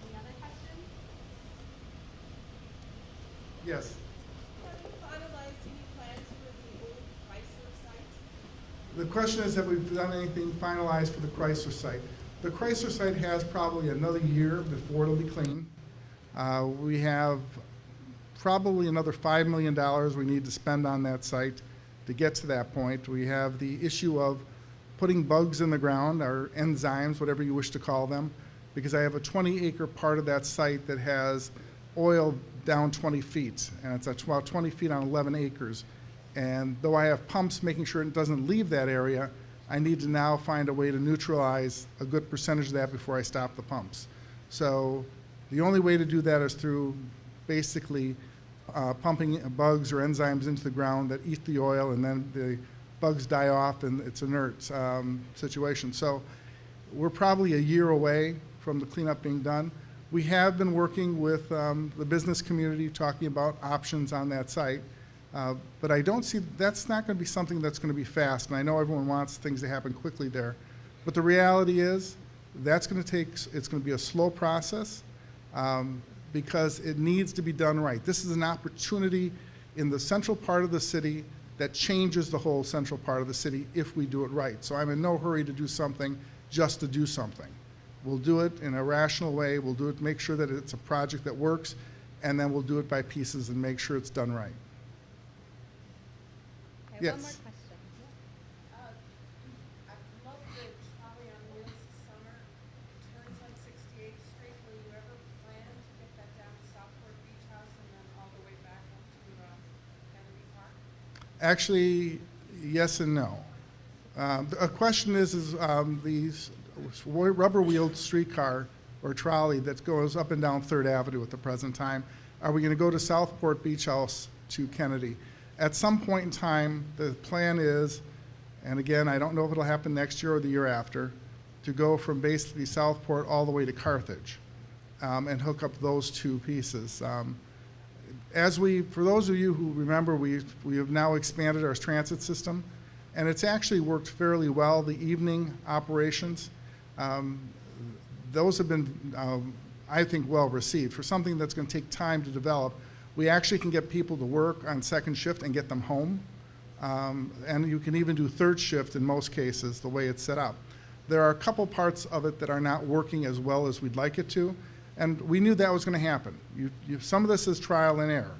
Any other questions? Yes. Have you finalized any plans for the old Chrysler site? The question is, have we done anything finalized for the Chrysler site? The Chrysler site has probably another year before it'll be clean. We have probably another $5 million we need to spend on that site to get to that point. We have the issue of putting bugs in the ground, or enzymes, whatever you wish to call them, because I have a 20-acre part of that site that has oil down 20 feet, and it's about 20 feet on 11 acres. And though I have pumps making sure it doesn't leave that area, I need to now find a way to neutralize a good percentage of that before I stop the pumps. So the only way to do that is through basically pumping bugs or enzymes into the ground that eat the oil, and then the bugs die off and it's an inert situation. So we're probably a year away from the cleanup being done. We have been working with the business community, talking about options on that site. But I don't see, that's not going to be something that's going to be fast. And I know everyone wants things to happen quickly there. But the reality is, that's going to take, it's going to be a slow process because it needs to be done right. This is an opportunity in the central part of the city that changes the whole central part of the city if we do it right. So I'm in no hurry to do something just to do something. We'll do it in a rational way. We'll do it, make sure that it's a project that works, and then we'll do it by pieces and make sure it's done right. Okay, Yes. one more question. I love the trolley on wheels this summer. It turns on 68th Street. Will you ever plan to get that down to Southport Beach House and then all the way back up to Kennedy Park? Actually, yes and no. The question is these rubber-wheeled streetcar or trolley that goes up and down 3rd Avenue at the present time, are we going to go to Southport Beach House to Kennedy? At some point in time, the plan is, and again, I don't know if it'll happen next year or the year after, to go from basically Southport all the way to Carthage and hook up those two pieces. For those of you who remember, we have now expanded our transit system, and it's actually worked fairly well. The evening operations, those have been, I think, well received. For something that's going to take time to develop, we actually can get people to work on second shift and get them home. And you can even do third shift in most cases, the way it's set up. There are a couple parts of it that are not working as well as we'd like it to, and we knew that was going to happen. Some of this is trial and error.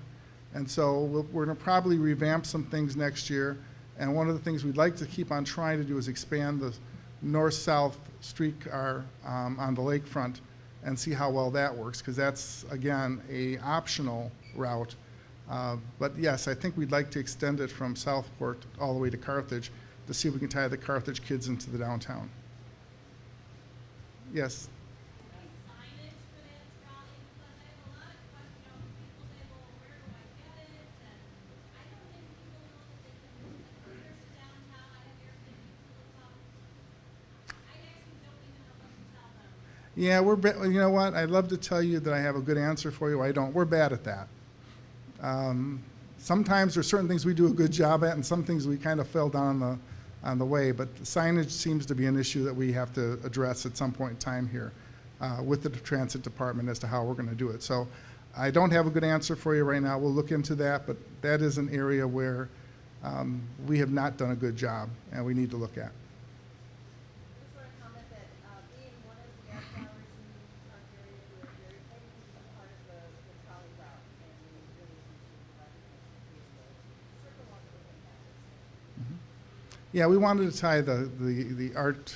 And so we're going to probably revamp some things next year. And one of the things we'd like to keep on trying to do is expand the north-south streetcar on the lakefront and see how well that works, because that's, again, a optional route. But yes, I think we'd like to extend it from Southport all the way to Carthage to see if we can tie the Carthage kids into the downtown. Yes? Signage for that trolley, because I have a lot of questions, people say, well, where do I get it? And I don't think people know that they can research downtown, I have Airbnb people come. I actually don't even know what to tell them. Yeah, you know what? I'd love to tell you that I have a good answer for you. I don't. We're bad at that. Sometimes there's certain things we do a good job at, and some things we kind of fell down on the way. But signage seems to be an issue that we have to address at some point in time here with the transit department as to how we're going to do it. So I don't have a good answer for you right now. We'll look into that, but that is an area where we have not done a good job, and we need to look at. Just want to comment that being one of the gas towers in the park area, we're very thankful to be part of the trolley route, and we really appreciate the circle walk that we have. Yeah, we wanted to tie the art.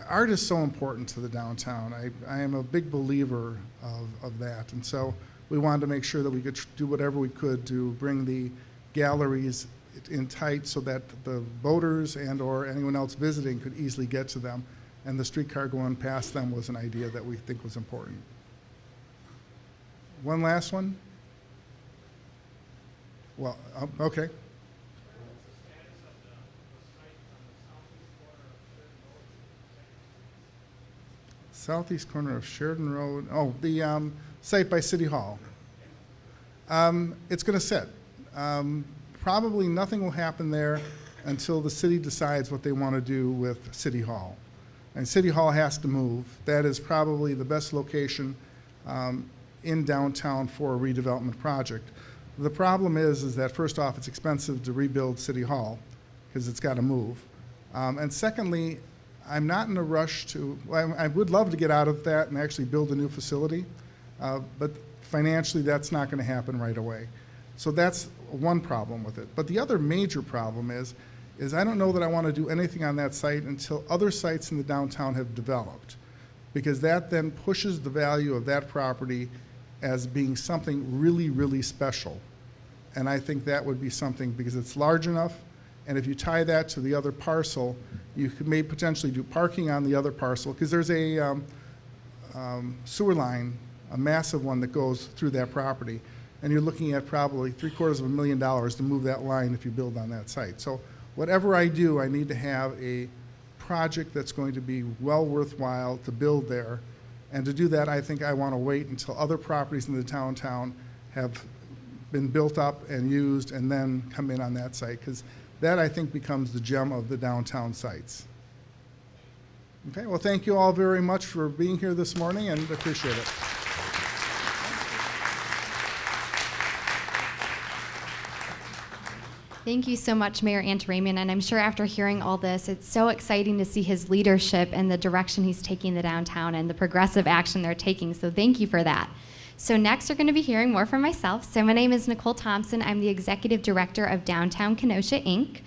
Art is so important to the downtown. I am a big believer of that. And so we wanted to make sure that we could do whatever we could to bring the galleries in tight so that the boaters and or anyone else visiting could easily get to them. And the streetcar going past them was an idea that we think was important. One last one? Well, okay. Southeast corner of Sheridan Road. Oh, the site by City Hall. It's going to sit. Probably nothing will happen there until the city decides what they want to do with City Hall. And City Hall has to move. That is probably the best location in downtown for a redevelopment project. The problem is that first off, it's expensive to rebuild City Hall because it's got to move. And secondly, I'm not in a rush to, I would love to get out of that and actually build a new facility, but financially that's not going to happen right away. So that's one problem with it. But the other major problem is I don't know that I want to do anything on that site until other sites in the downtown have developed, because that then pushes the value of that property as being something really, really special. And I think that would be something, because it's large enough, and if you tie that to the other parcel, you may potentially do parking on the other parcel, because there's a sewer line, a massive one that goes through that property, and you're looking at probably $750,000 to move that line if you build on that site. So whatever I do, I need to have a project that's going to be well worthwhile to build there, And to do that, I think I want to wait until other properties in the downtown have been built up and used and then come in on that site, because that, I think, becomes the gem of the downtown sites. Okay, well, thank you all very much for being here this morning, and appreciate it. Thank you so much, Mayor Antaramian, and I'm sure after hearing all this, it's so exciting to see his leadership and the direction he's taking the downtown and the progressive action they're taking, so thank you for that. So next, you're going to be hearing more from myself. So my name is Nicole Thomsen. I'm the Executive Director of Downtown Kenosha, Inc.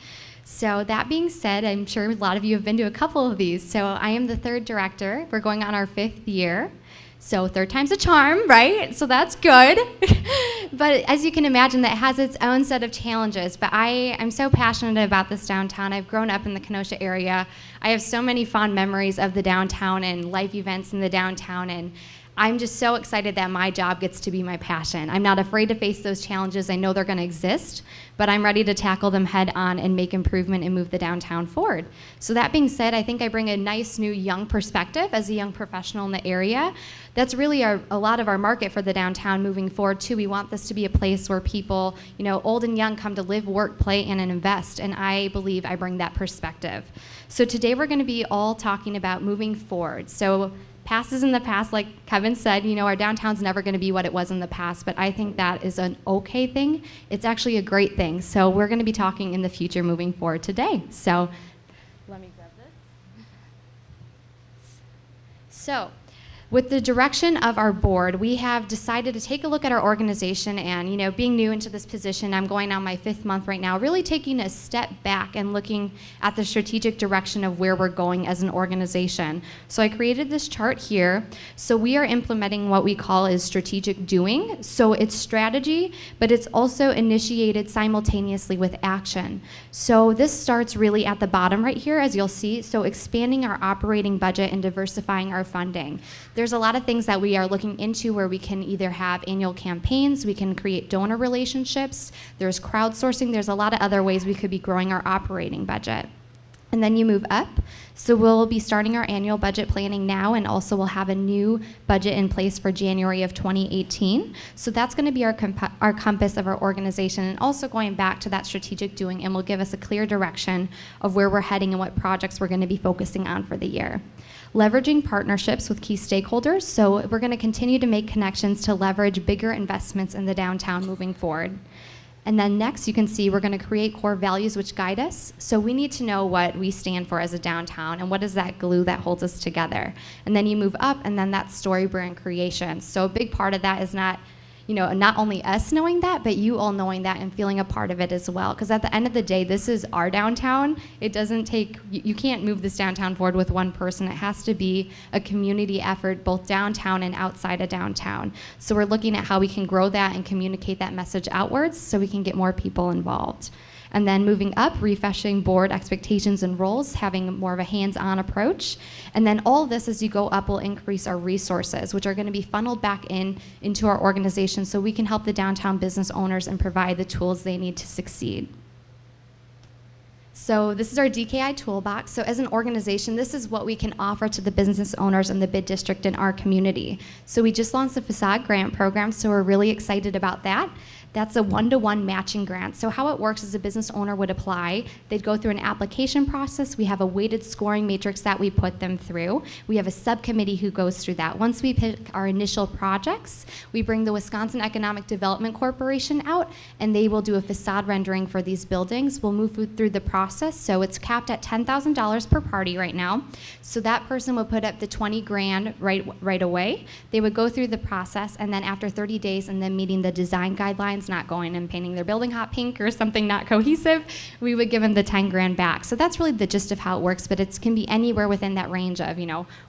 So that being said, I'm sure a lot of you have been to a couple of these. So I am the third director. We're going on our 5th year. So third time's a charm, right? So that's good. But as you can imagine, that has its own set of challenges. But I'm so passionate about this downtown. I've grown up in the Kenosha area. I have so many fond memories of the downtown and life events in the downtown. And I'm just so excited that my job gets to be my passion. I'm not afraid to face those challenges. I know they're going to exist, but I'm ready to tackle them head on and make improvement and move the downtown forward. So that being said, I think I bring a nice new young perspective as a young professional in the area. That's really a lot of our market for the downtown moving forward too. We want this to be a place where people, old and young, come to live, work, play, and invest, and I believe I bring that perspective. So today we're going to be all talking about moving forward. So past is in the past, like Kevin said, our downtown's never going to be what it was in the past, but I think that is an okay thing. It's actually a great thing. So we're going to be talking in the future moving forward today. So let me grab this. So with the direction of our board, we have decided to take a look at our organization and, being new into this position, I'm going on my 5th month right now, really taking a step back and looking at the strategic direction of where we're going as an organization. So I created this chart here. So we are implementing what we call is strategic doing. So it's strategy, but it's also initiated simultaneously with action. So this starts really at the bottom right here, as you'll see. So expanding our operating budget and diversifying our funding. There's a lot of things that we are looking into where we can either have annual campaigns, we can create donor relationships, there's crowdsourcing, there's a lot of other ways we could be growing our operating budget. And then you move up. So we'll be starting our annual budget planning now, and also we'll have a new budget in place for January of 2018. So that's going to be our compass of our organization, and also going back to that strategic doing, and will give us a clear direction of where we're heading and what projects we're going to be focusing on for the year. Leveraging partnerships with key stakeholders. So we're going to continue to make connections to leverage bigger investments in the downtown moving forward. And then next, you can see we're going to create core values which guide us. So we need to know what we stand for as a downtown and what is that glue that holds us together. And then you move up, and then that story brand creation. So a big part of that is not only us knowing that, but you all knowing that and feeling a part of it as well. Because at the end of the day, this is our downtown. It doesn't take, you can't move this downtown forward with one person. It has to be a community effort, both downtown and outside of downtown. So we're looking at how we can grow that and communicate that message outwards so we can get more people involved. And then moving up, refreshing board expectations and roles, having more of a hands-on approach. And then all of this as you go up will increase our resources, which are going to be funneled back into our organization so we can help the downtown business owners and provide the tools they need to succeed. So this is our DKI toolbox. So as an organization, this is what we can offer to the business owners in the bid district in our community. So we just launched a facade grant program, so we're really excited about that. That's a 1-to-1 matching grant. So how it works is a business owner would apply. They'd go through an application process. We have a weighted scoring matrix that we put them through. We have a subcommittee who goes through that. Once we pick our initial projects, we bring the Wisconsin Economic Development Corporation out, and they will do a facade rendering for these buildings. We'll move through the process. So it's capped at $10,000 per party right now. So that person would put up the 20 grand right away. They would go through the process, and then after 30 days and then meeting the design guidelines, not going and painting their building hot pink or something not cohesive, we would give them the 10 grand back. So that's really the gist of how it works, but it can be anywhere within that range of,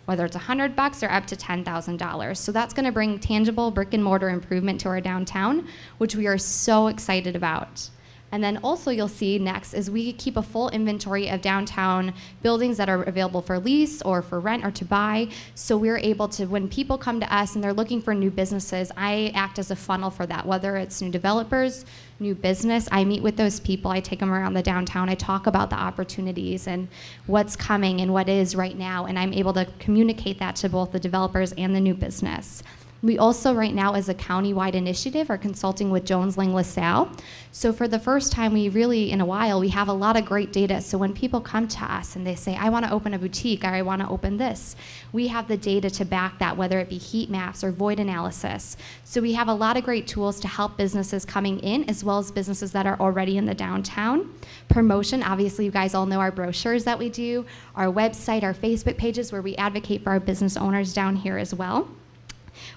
whether it's $100 or up to $10,000. So that's going to bring tangible brick and mortar improvement to our downtown, which we are so excited about. And then also you'll see next is we keep a full inventory of downtown buildings that are available for lease or for rent or to buy. So we're able to, when people come to us and they're looking for new businesses, I act as a funnel for that, whether it's new developers, new business. I meet with those people. I take them around the downtown. I talk about the opportunities and what's coming and what is right now. And I'm able to communicate that to both the developers and the new business. We also, right now, as a county-wide initiative, are consulting with Jones Lang LaSalle. So for the first time, we really, in a while, we have a lot of great data. So when people come to us and they say, I want to open a boutique, or I want to open this, we have the data to back that, whether it be heat maps or void analysis. So we have a lot of great tools to help businesses coming in, as well as businesses that are already in the downtown. Promotion, obviously, you guys all know our brochures that we do, our website, our Facebook pages, where we advocate for our business owners down here as well.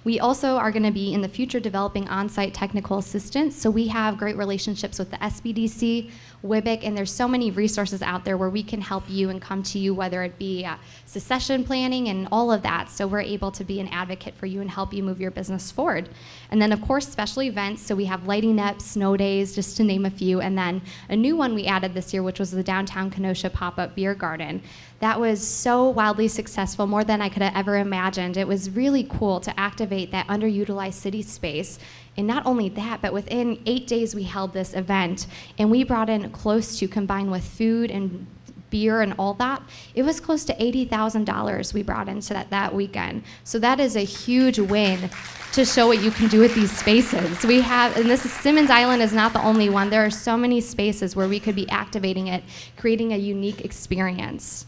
We also are going to be in the future developing on-site technical assistance. So we have great relationships with the SBDC, WIBIC, and there's so many resources out there where we can help you and come to you, whether it be succession planning and all of that. So we're able to be an advocate for you and help you move your business forward. And then, of course, special events. So we have lighting up, snow days, just to name a few. And then a new one we added this year, which was the downtown Kenosha pop-up beer garden. That was so wildly successful, more than I could have ever imagined. It was really cool to activate that underutilized city space. And not only that, but within 8 days we held this event, and we brought in close to, combined with food and beer and all that, it was close to $80,000 we brought into that weekend. So that is a huge win to show what you can do with these spaces. We have, and this is, Simmons Island is not the only one. There are so many spaces where we could be activating it, creating a unique experience.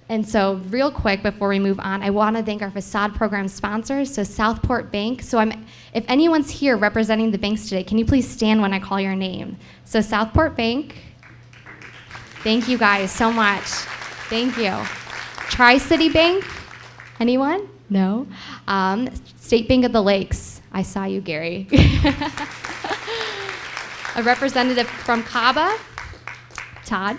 And so real quick before we move on, I want to thank our facade program sponsors, so Southport Bank. So if anyone's here representing the banks today, can you please stand when I call your name? So Southport Bank, thank you guys so much. Thank you. Tri-City Bank, anyone? No? State Bank of the Lakes, I saw you, Gary. A representative from CABA, Todd.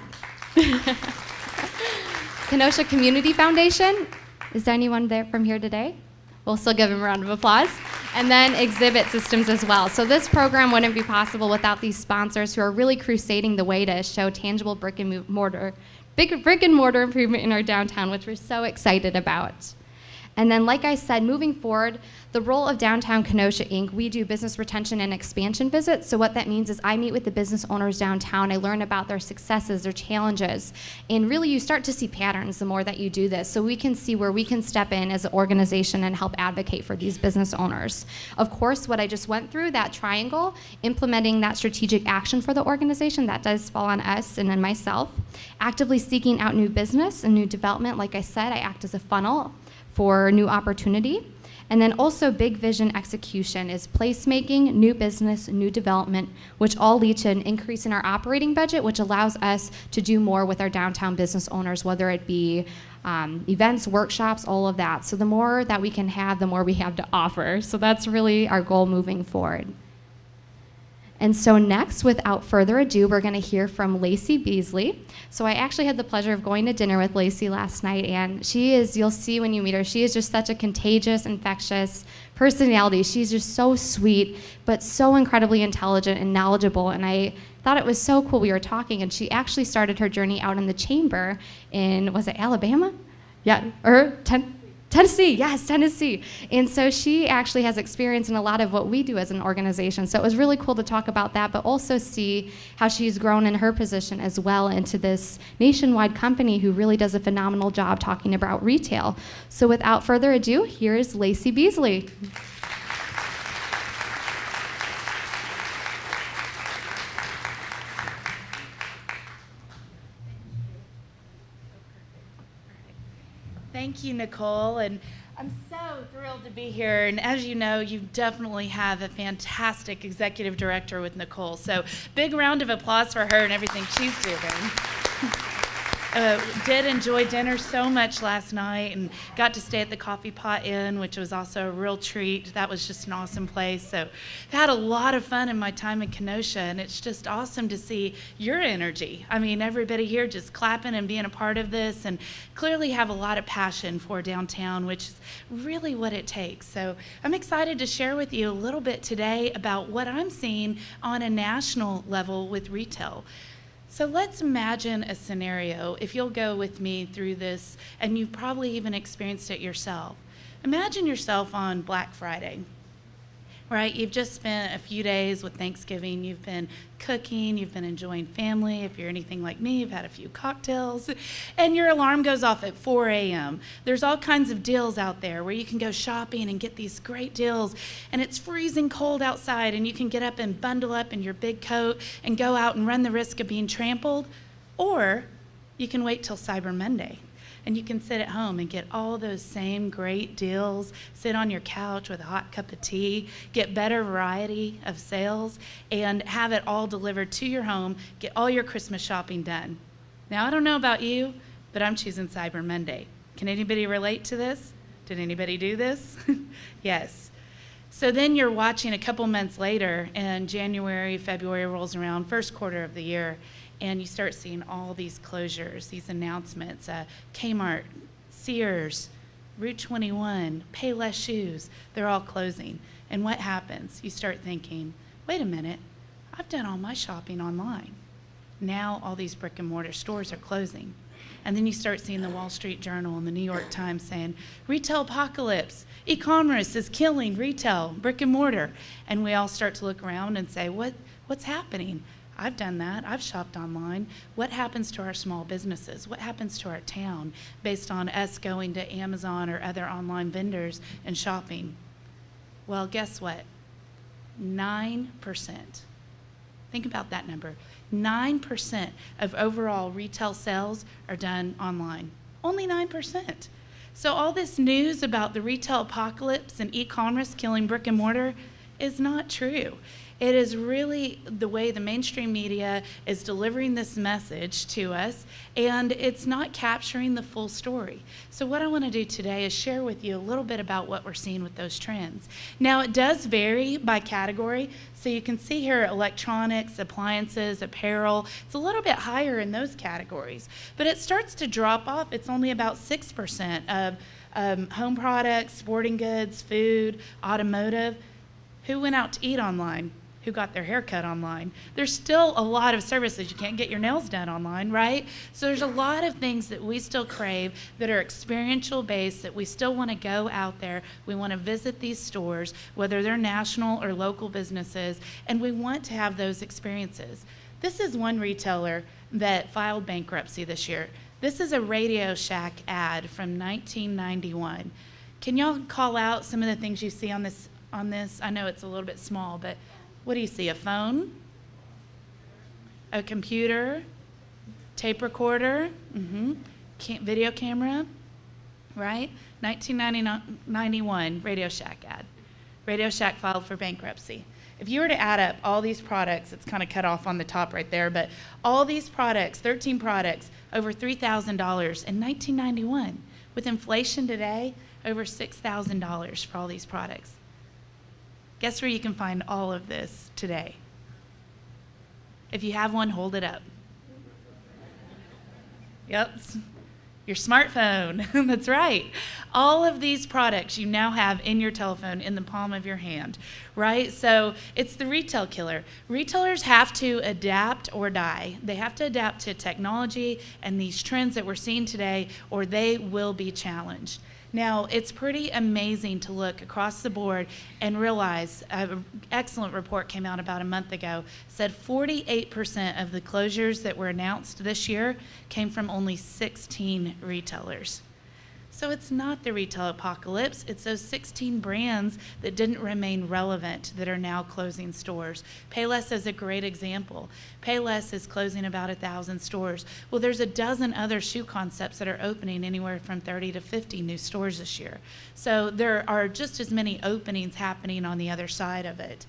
Kenosha Community Foundation. Is there anyone there from here today? We'll still give them a round of applause. And then Exhibit Systems as well. So this program wouldn't be possible without these sponsors who are really crusading the way to show tangible brick and mortar improvement in our downtown, which we're so excited about. And then, like I said, moving forward, the role of Downtown Kenosha, Inc., we do business retention and expansion visits. So what that means is I meet with the business owners downtown. I learn about their successes, their challenges. And really, you start to see patterns the more that you do this. So we can see where we can step in as an organization and help advocate for these business owners. Of course, what I just went through, that triangle, implementing that strategic action for the organization, that does fall on us and then myself. Actively seeking out new business and new development. Like I said, I act as a funnel for new opportunity. And then also big vision execution is placemaking, new business, new development, which all lead to an increase in our operating budget, which allows us to do more with our downtown business owners, whether it be events, workshops, all of that. So the more that we can have, the more we have to offer. So that's really our goal moving forward. And so next, without further ado, we're going to hear from Lacy Beasley. So I actually had the pleasure of going to dinner with Lacy last night, and she is, you'll see when you meet her, she is just such a contagious, infectious personality. She's just so sweet, but so incredibly intelligent and knowledgeable, and I thought it was so cool. We were talking, and she actually started her journey out in the chamber in, was it Alabama? Yeah, or Tennessee, yes, Tennessee. And so she actually has experience in a lot of what we do as an organization. So it was really cool to talk about that, but also see how she's grown in her position as well into this nationwide company who really does a phenomenal job talking about retail. So without further ado, here's Lacy Beasley. Thank you, Nicole, and I'm so thrilled to be here. And as you know, you definitely have a fantastic executive director with Nicole. So big round of applause for her and everything she's doing. Did enjoy dinner so much last night and got to stay at the Coffee Pot Inn, which was also a real treat. That was just an awesome place. So had a lot of fun in my time in Kenosha, and it's just awesome to see your energy. I mean, everybody here just clapping and being a part of this, and clearly have a lot of passion for downtown, which is really what it takes. So I'm excited to share with you a little bit today about what I'm seeing on a national level with retail. So let's imagine a scenario, if you'll go with me through this, and you've probably even experienced it yourself. Imagine yourself on Black Friday, right? You've just spent a few days with Thanksgiving. You've been cooking. You've been enjoying family. If you're anything like me, you've had a few cocktails. And your alarm goes off at 4 a.m. There's all kinds of deals out there where you can go shopping and get these great deals. And it's freezing cold outside, and you can get up and bundle up in your big coat and go out and run the risk of being trampled. Or you can wait till Cyber Monday, and you can sit at home and get all those same great deals, sit on your couch with a hot cup of tea, get better variety of sales, and have it all delivered to your home, get all your Christmas shopping done. Now, I don't know about you, but I'm choosing Cyber Monday. Can anybody relate to this? Did anybody do this? Yes. So then you're watching a couple months later, and January, February rolls around, first quarter of the year, and you start seeing all these closures, these announcements, Kmart, Sears, Route 21, Payless Shoes, they're all closing. And what happens? You start thinking, wait a minute, I've done all my shopping online. Now all these brick and mortar stores are closing. And then you start seeing the Wall Street Journal and the New York Times saying, retail apocalypse, e-commerce is killing retail, brick and mortar. And we all start to look around and say, what's happening? I've done that. I've shopped online. What happens to our small businesses? What happens to our town based on us going to Amazon or other online vendors and shopping? Well, guess what? 9%. Think about that number. 9% of overall retail sales are done online. Only 9%. So all this news about the retail apocalypse and e-commerce killing brick and mortar is not true. It is really the way the mainstream media is delivering this message to us, and it's not capturing the full story. So what I want to do today is share with you a little bit about what we're seeing with those trends. Now, it does vary by category. So you can see here electronics, appliances, apparel. It's a little bit higher in those categories, but it starts to drop off. It's only about 6% of home products, sporting goods, food, automotive. Who went out to eat online? Who got their hair cut online? There's still a lot of services. You can't get your nails done online, right? So there's a lot of things that we still crave that are experiential based, that we still want to go out there. We want to visit these stores, whether they're national or local businesses, and we want to have those experiences. This is one retailer that filed bankruptcy this year. This is a Radio Shack ad from 1991. Can y'all call out some of the things you see on this? I know it's a little bit small, but what do you see? A phone? A computer? Tape recorder? Video camera? Right? 1991 Radio Shack ad. Radio Shack filed for bankruptcy. If you were to add up all these products, it's kind of cut off on the top right there, but all these products, 13 products, over $3,000 in 1991. With inflation today, over $6,000 for all these products. Guess where you can find all of this today? If you have one, hold it up. Yep, your smartphone. That's right. All of these products you now have in your telephone in the palm of your hand, right? So it's the retail killer. Retailers have to adapt or die. They have to adapt to technology and these trends that we're seeing today, or they will be challenged. Now, it's pretty amazing to look across the board and realize an excellent report came out about a month ago, said 48% of the closures that were announced this year came from only 16 retailers. So it's not the retail apocalypse, it's those 16 brands that didn't remain relevant that are now closing stores. Payless is a great example. Payless is closing about 1,000 stores. Well, there's a dozen other shoe concepts that are opening anywhere from 30 to 50 new stores this year. So there are just as many openings happening on the other side of it.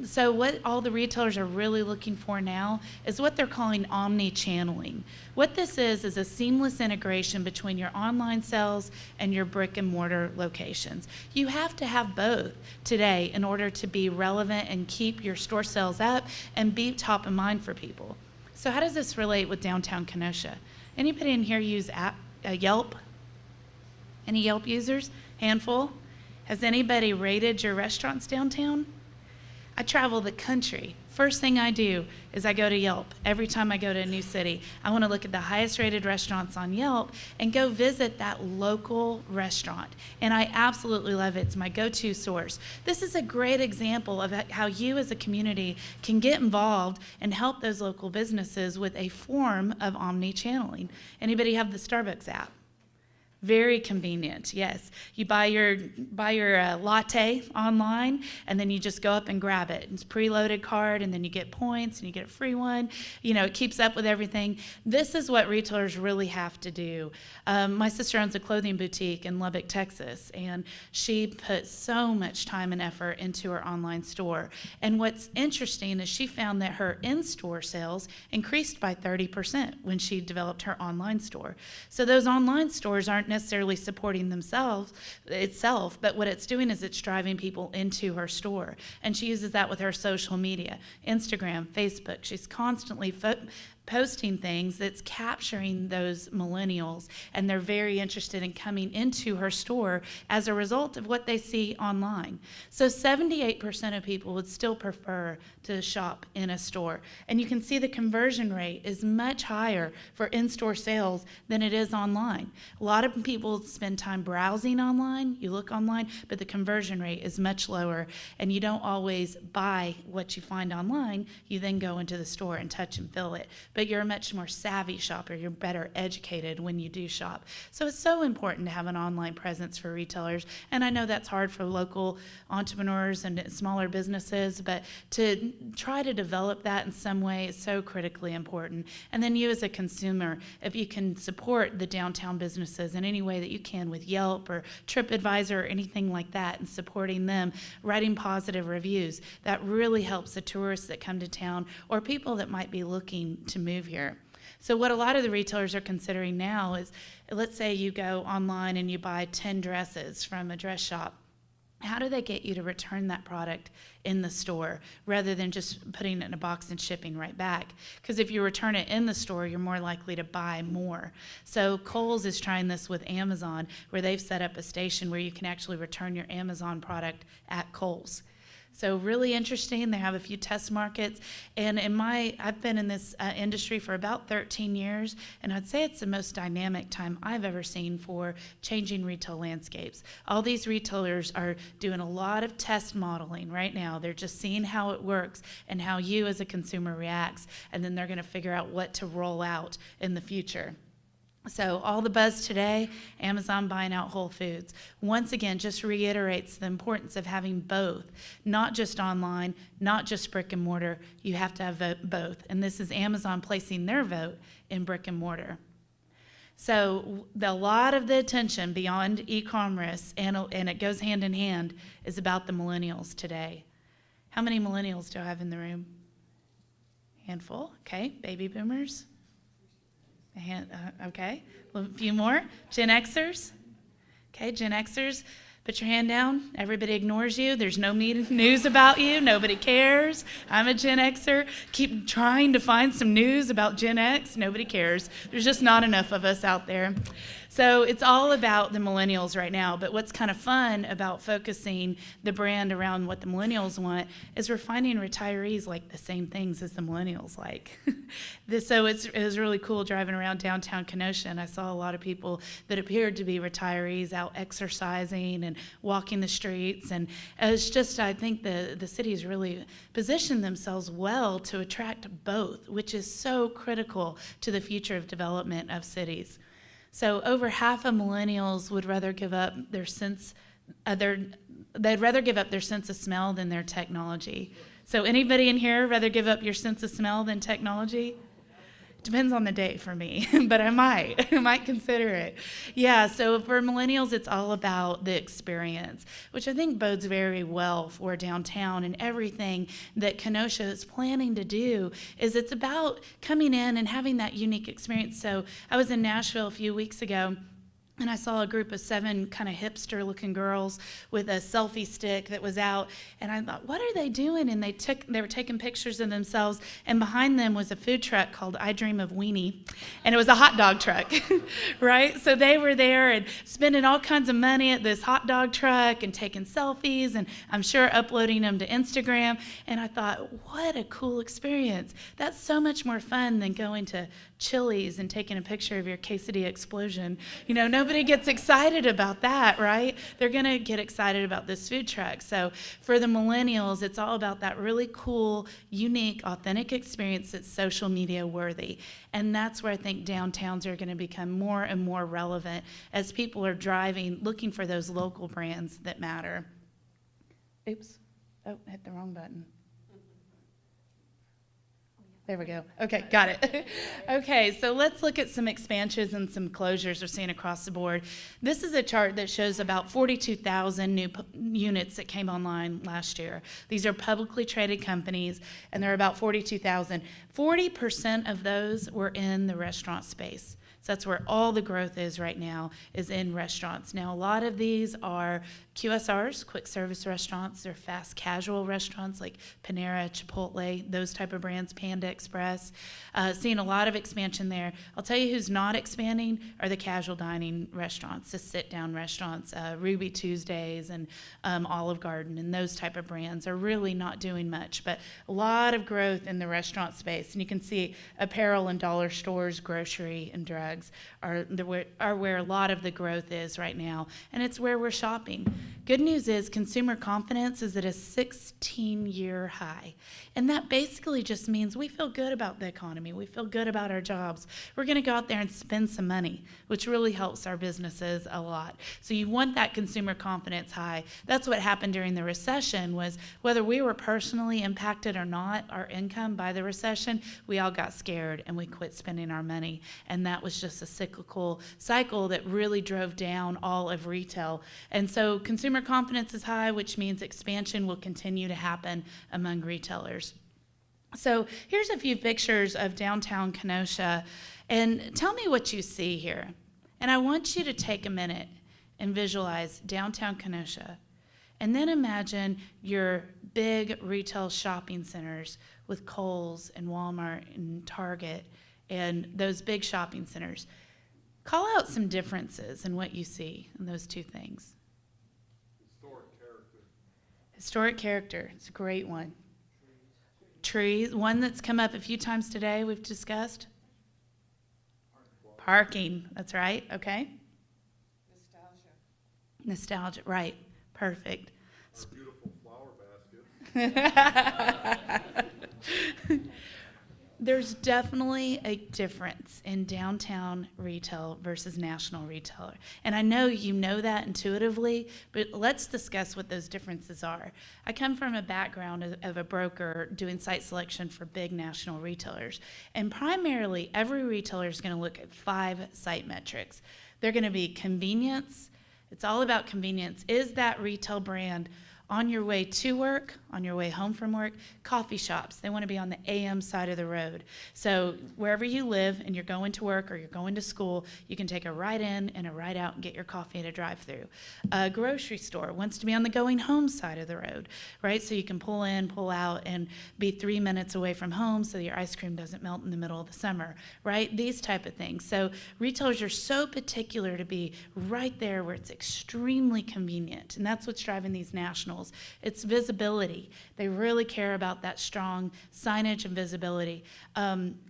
So what all the retailers are really looking for now is what they're calling omni-channeling. What this is a seamless integration between your online sales and your brick and mortar locations. You have to have both today in order to be relevant and keep your store sales up and be top of mind for people. So how does this relate with downtown Kenosha? Anybody in here use Yelp? Any Yelp users? Handful? Has anybody rated your restaurants downtown? I travel the country. First thing I do is I go to Yelp. Every time I go to a new city, I want to look at the highest rated restaurants on Yelp and go visit that local restaurant. And I absolutely love it. It's my go-to source. This is a great example of how you as a community can get involved and help those local businesses with a form of omni-channeling. Anybody have the Starbucks app? Very convenient, yes. You buy your latte online, and then you just go up and grab it. It's a preloaded card, and then you get points, and you get a free one. You know, it keeps up with everything. This is what retailers really have to do. My sister owns a clothing boutique in Lubbock, Texas, and she put so much time and effort into her online store. And what's interesting is she found that her in-store sales increased by 30% when she developed her online store. So those online stores aren't necessarily supporting itself, but what it's doing is it's driving people into her store. And she uses that with her social media, Instagram, Facebook. She's constantly posting things that's capturing those millennials, and they're very interested in coming into her store as a result of what they see online. So 78% of people would still prefer to shop in a store. And you can see the conversion rate is much higher for in-store sales than it is online. A lot of people spend time browsing online, you look online, but the conversion rate is much lower, and you don't always buy what you find online. You then go into the store and touch and feel it. But you're a much more savvy shopper. You're better educated when you do shop. So it's so important to have an online presence for retailers. And I know that's hard for local entrepreneurs and smaller businesses, but to try to develop that in some way is so critically important. And then you as a consumer, if you can support the downtown businesses in any way that you can with Yelp or TripAdvisor or anything like that, and supporting them, writing positive reviews, that really helps the tourists that come to town or people that might be looking to move here. So what a lot of the retailers are considering now is, let's say you go online and you buy 10 dresses from a dress shop. How do they get you to return that product in the store rather than just putting it in a box and shipping right back? Because if you return it in the store, you're more likely to buy more. So Kohl's is trying this with Amazon, where they've set up a station where you can actually return your Amazon product at Kohl's. So really interesting. They have a few test markets. And I've been in this industry for about 13 years, and I'd say it's the most dynamic time I've ever seen for changing retail landscapes. All these retailers are doing a lot of test modeling right now. They're just seeing how it works and how you as a consumer reacts, and then they're going to figure out what to roll out in the future. So all the buzz today, Amazon buying out Whole Foods, once again just reiterates the importance of having both, not just online, not just brick and mortar. You have to have both. And this is Amazon placing their vote in brick and mortar. So a lot of the attention beyond e-commerce, and it goes hand in hand, is about the millennials today. How many millennials do I have in the room? Handful, okay. Baby boomers? Okay, a few more. Gen Xers? Okay, Gen Xers, put your hand down. Everybody ignores you. There's no news about you. Nobody cares. I'm a Gen Xer. Keep trying to find some news about Gen X. Nobody cares. There's just not enough of us out there. So it's all about the millennials right now. But what's kind of fun about focusing the brand around what the millennials want is we're finding retirees like the same things as the millennials like. So it was really cool driving around downtown Kenosha, and I saw a lot of people that appeared to be retirees out exercising and walking the streets. And it's just, I think the city has really positioned themselves well to attract both, which is so critical to the future of development of cities. So over half of millennials would rather give up their sense of smell than their technology. So anybody in here rather give up your sense of smell than technology? Depends on the day for me, but I might consider it. Yeah, so for millennials, it's all about the experience, which I think bodes very well for downtown, and everything that Kenosha is planning to do is it's about coming in and having that unique experience. So I was in Nashville a few weeks ago, and I saw a group of 7 kind of hipster-looking girls with a selfie stick that was out, and I thought, what are they doing? And they were taking pictures of themselves, and behind them was a food truck called I Dream of Weenie, and it was a hot dog truck, right? So they were there and spending all kinds of money at this hot dog truck and taking selfies, and I'm sure uploading them to Instagram, and I thought, what a cool experience. That's so much more fun than going to Chili's and taking a picture of your quesadilla explosion. You know, nobody gets excited about that, right? They're going to get excited about this food truck. So for the millennials, it's all about that really cool, unique, authentic experience that's social media worthy. And that's where I think downtowns are going to become more and more relevant as people are driving, looking for those local brands that matter. Oops. Oh, hit the wrong button. There we go. Okay, got it. Okay, so let's look at some expansions and some closures we're seeing across the board. This is a chart that shows about 42,000 new units that came online last year. These are publicly traded companies, and there are about 42,000. 40% of those were in the restaurant space. So that's where all the growth is right now, is in restaurants. Now, a lot of these are QSRs, quick service restaurants. They're fast casual restaurants like Panera, Chipotle, those type of brands, Panda Express. Seeing a lot of expansion there. I'll tell you who's not expanding are the casual dining restaurants, the sit-down restaurants, Ruby Tuesdays and Olive Garden, and those type of brands are really not doing much. But a lot of growth in the restaurant space. And you can see apparel and dollar stores, grocery, and drugs are where a lot of the growth is right now, and it's where we're shopping. Good news is consumer confidence is at a 16-year high, and that basically just means we feel good about the economy. We feel good about our jobs. We're going to go out there and spend some money, which really helps our businesses a lot. So you want that consumer confidence high. That's what happened during the recession, was whether we were personally impacted or not, our income by the recession, we all got scared and we quit spending our money, and that was just a cyclical cycle that really drove down all of retail. And so consumer confidence is high, which means expansion will continue to happen among retailers. So here's a few pictures of downtown Kenosha, and tell me what you see here. And I want you to take a minute and visualize downtown Kenosha, and then imagine your big retail shopping centers with Kohl's and Walmart and Target and those big shopping centers. Call out some differences in what you see in those two things. Historic character. It's a great one. Trees. One that's come up a few times today we've discussed. Parking. That's right. Okay. Nostalgia. Right. Perfect. Our beautiful flower basket. There's definitely a difference in downtown retail versus national retailer. And I know you know that intuitively, but let's discuss what those differences are. I come from a background of a broker doing site selection for big national retailers. And primarily, every retailer is going to look at 5 site metrics. They're going to be convenience. It's all about convenience. Is that retail brand on your way to work, on your way home from work? Coffee shops, they want to be on the AM side of the road. So wherever you live and you're going to work or you're going to school, you can take a ride in and a ride out and get your coffee at a drive-through. A grocery store wants to be on the going home side of the road, right? So you can pull in, pull out, and be 3 minutes away from home so your ice cream doesn't melt in the middle of the summer, right? These type of things. So retailers are so particular to be right there where it's extremely convenient, and that's what's driving these nationals. It's visibility. They really care about that strong signage and visibility.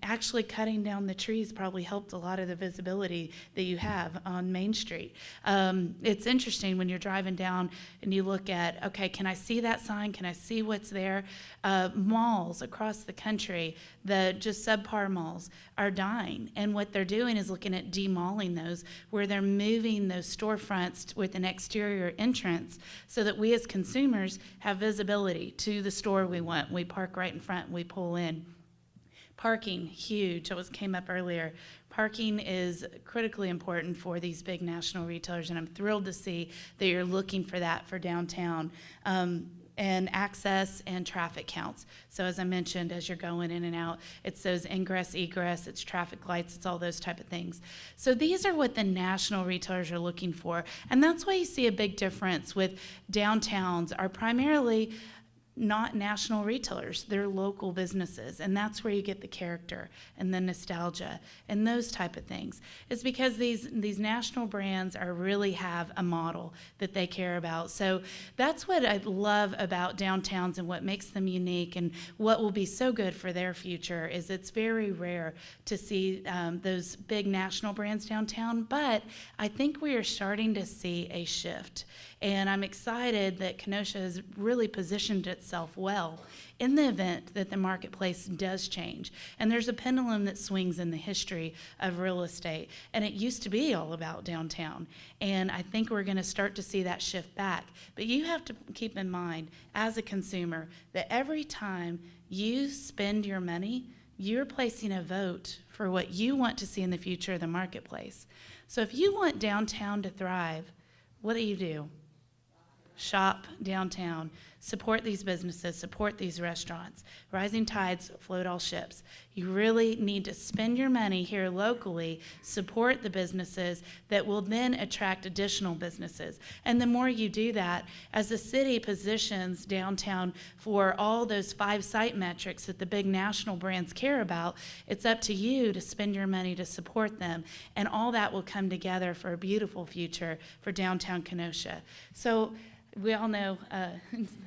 Actually, cutting down the trees probably helped a lot of the visibility that you have on Main Street. It's interesting when you're driving down and you look at, okay, can I see that sign? Can I see what's there? Malls across the country, the just subpar malls, are dying. And what they're doing is looking at demalling those, where they're moving those storefronts with an exterior entrance so that we as consumers have visibility to the store we want. We park right in front and we pull in. Parking, huge. It came up earlier. Parking is critically important for these big national retailers, and I'm thrilled to see that you're looking for that for downtown. And access and traffic counts. So as I mentioned, as you're going in and out, it's those ingress, egress, it's traffic lights, it's all those type of things. So these are what the national retailers are looking for. And that's why you see a big difference with downtowns are primarily not national retailers, they're local businesses, and that's where you get the character and the nostalgia and those type of things. It's because these national brands are really have a model that they care about. So that's what I love about downtowns and what makes them unique, and what will be so good for their future is it's very rare to see those big national brands downtown, but I think we are starting to see a shift. And I'm excited that Kenosha has really positioned itself well in the event that the marketplace does change. And there's a pendulum that swings in the history of real estate. And it used to be all about downtown. And I think we're going to start to see that shift back. But you have to keep in mind, as a consumer, that every time you spend your money, you're placing a vote for what you want to see in the future of the marketplace. So if you want downtown to thrive, what do? Shop downtown, support these businesses, support these restaurants. Rising tides float all ships. You really need to spend your money here locally, support the businesses that will then attract additional businesses. And the more you do that, as the city positions downtown for all those 5 site metrics that the big national brands care about, it's up to you to spend your money to support them. And all that will come together for a beautiful future for downtown Kenosha. So we all know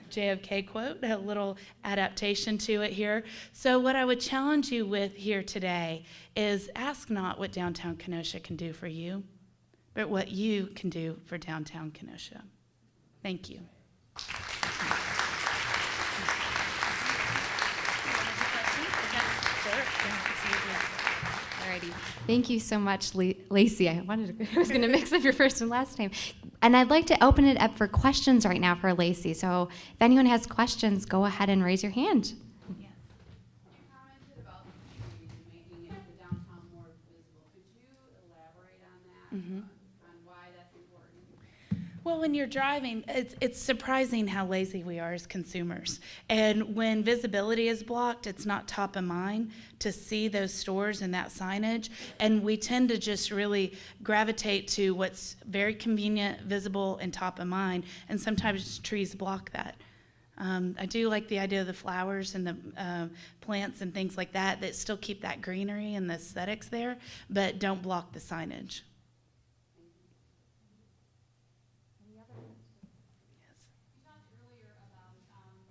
JFK quote, a little adaptation to it here. So what I would challenge you with here today is ask not what downtown Kenosha can do for you, but what you can do for downtown Kenosha. Thank you. Alrighty. Thank you so much, Lacy. I was going to mix up your first and last name. And I'd like to open it up for questions right now for Lacy. So if anyone has questions, go ahead and raise your hand. Yes. You commented about the trees and making it the downtown more visible. Could you elaborate on that, on why that's important? Well, when you're driving, it's surprising how lazy we are as consumers. And when visibility is blocked, it's not top of mind to see those stores and that signage. And we tend to just really gravitate to what's very convenient, visible, and top of mind. And sometimes trees block that. I do like the idea of the flowers and the plants and things like that that still keep that greenery and the aesthetics there, but don't block the signage. You talked earlier about,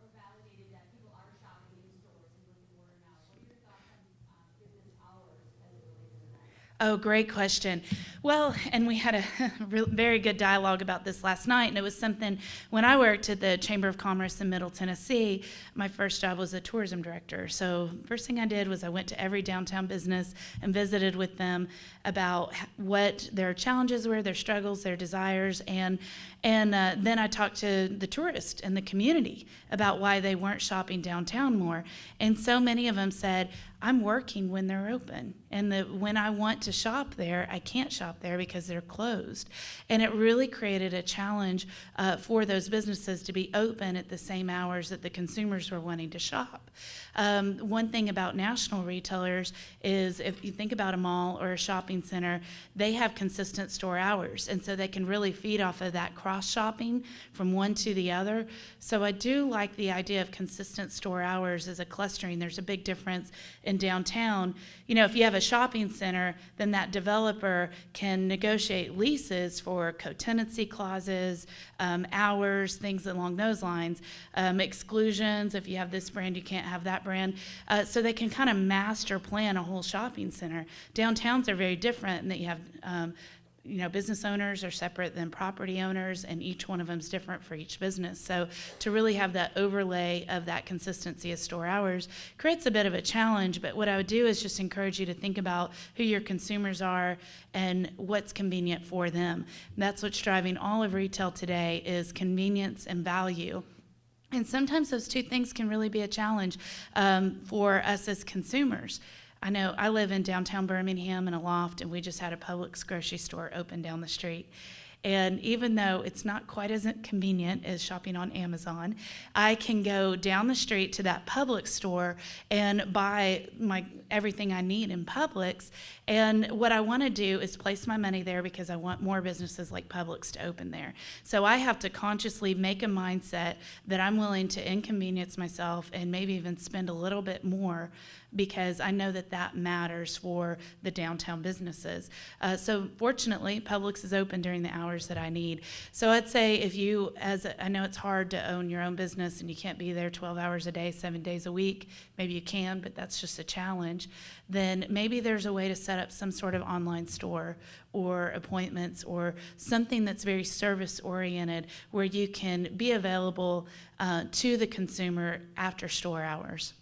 or validated that people are shopping in stores and brick and mortar now. What are your thoughts on business hours as it relates to that? Oh, great question. Well, and we had a very good dialogue about this last night, and it was something, when I worked at the Chamber of Commerce in Middle Tennessee, my first job was a tourism director. So first thing I did was I went to every downtown business and visited with them about what their challenges were, their struggles, their desires, and then I talked to the tourist and the community about why they weren't shopping downtown more. And so many of them said, I'm working when they're open, and when I want to shop there, I can't shop there because they're closed. And it really created a challenge for those businesses to be open at the same hours that the consumers were wanting to shop. One thing about national retailers is if you think about a mall or a shopping center, they have consistent store hours, and so they can really feed off of that cross-shopping from one to the other. So I do like the idea of consistent store hours as a clustering. There's a big difference in downtown. You know, if you have a shopping center, then that developer can negotiate leases for co-tenancy clauses, hours, things along those lines, exclusions. If you have this brand, you can't have that brand. So they can kind of master plan a whole shopping center. Downtowns are very different in that you have business owners are separate than property owners, and each one of them is different for each business. So to really have that overlay of that consistency of store hours creates a bit of a challenge, but what I would do is just encourage you to think about who your consumers are and what's convenient for them. That's what's driving all of retail today is convenience and value. And sometimes those two things can really be a challenge for us as consumers. I know I live in downtown Birmingham in a loft, and we just had a Publix grocery store open down the street. And even though it's not quite as convenient as shopping on Amazon, I can go down the street to that Publix store and buy everything I need in Publix. And what I want to do is place my money there because I want more businesses like Publix to open there. So I have to consciously make a mindset that I'm willing to inconvenience myself and maybe even spend a little bit more, because I know that that matters for the downtown businesses. So fortunately, Publix is open during the hours that I need. So I'd say if you, I know it's hard to own your own business and you can't be there 12 hours a day, 7 days a week. Maybe you can, but that's just a challenge. Then maybe there's a way to set up some sort of online store or appointments or something that's very service oriented where you can be available to the consumer after store hours.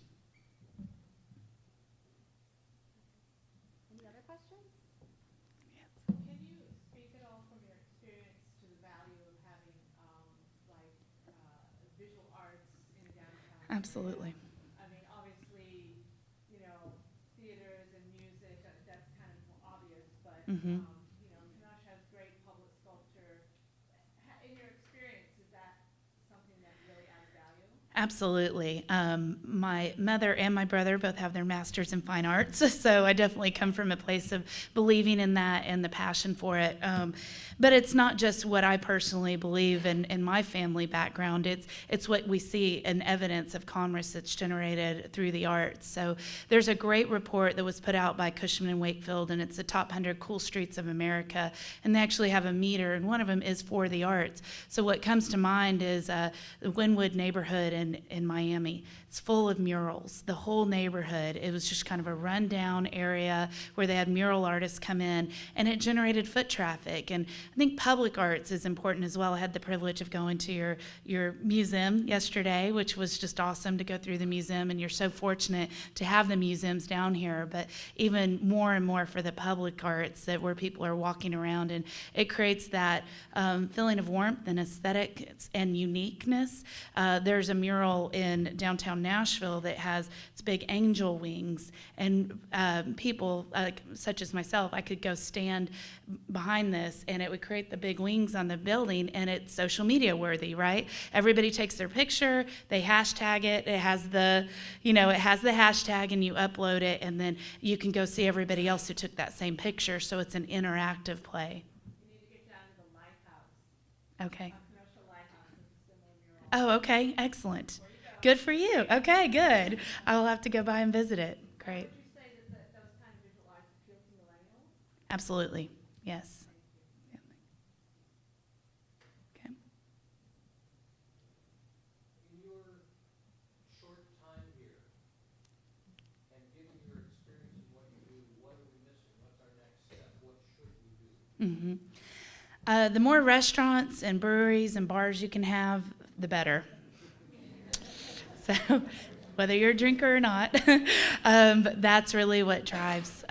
Any other questions? Can you speak at all from your experience to the value of having visual arts in downtown? Absolutely. I mean, obviously, theaters and music, that's kind of obvious, but, Kenosha has great public sculpture. In your experience, is that something that really adds value? Absolutely. My mother and my brother both have their masters in fine arts, so I definitely come from a place of believing in that and the passion for it. But it's not just what I personally believe in my family background. It's what we see in evidence of commerce that's generated through the arts. So there's a great report that was put out by Cushman & Wakefield, and it's the top 100 cool streets of America. And they actually have a meter, and one of them is for the arts. So what comes to mind is the Wynwood neighborhood in Miami. It's full of murals, the whole neighborhood. It was just kind of a rundown area where they had mural artists come in, and it generated foot traffic. And I think public arts is important as well. I had the privilege of going to your museum yesterday, which was just awesome to go through the museum, and you're so fortunate to have the museums down here, but even more and more for the public arts, that where people are walking around, and it creates that feeling of warmth and aesthetic and uniqueness. There's a mural in downtown Nashville that has its big angel wings, and people such as myself, I could go stand behind this and it would create the big wings on the building, and it's social media worthy, right? Everybody takes their picture, they hashtag it, it has the hashtag, and you upload it, and then you can go see everybody else who took that same picture, so it's an interactive play. You need to get down to the lighthouse. Okay. Kenosha Lighthouse is a similar mural. Oh, okay, excellent. Good for you. Okay, good. I'll have to go by and visit it. Great. Would you say that those kind of visual arts appeal to millennials? Absolutely. Yes. Yeah. Okay. In your short time here, and given your experience in what you do, what are we missing? What's our next step? What should we do? The more restaurants and breweries and bars you can have, the better. So, whether you're a drinker or not, but that's really what drives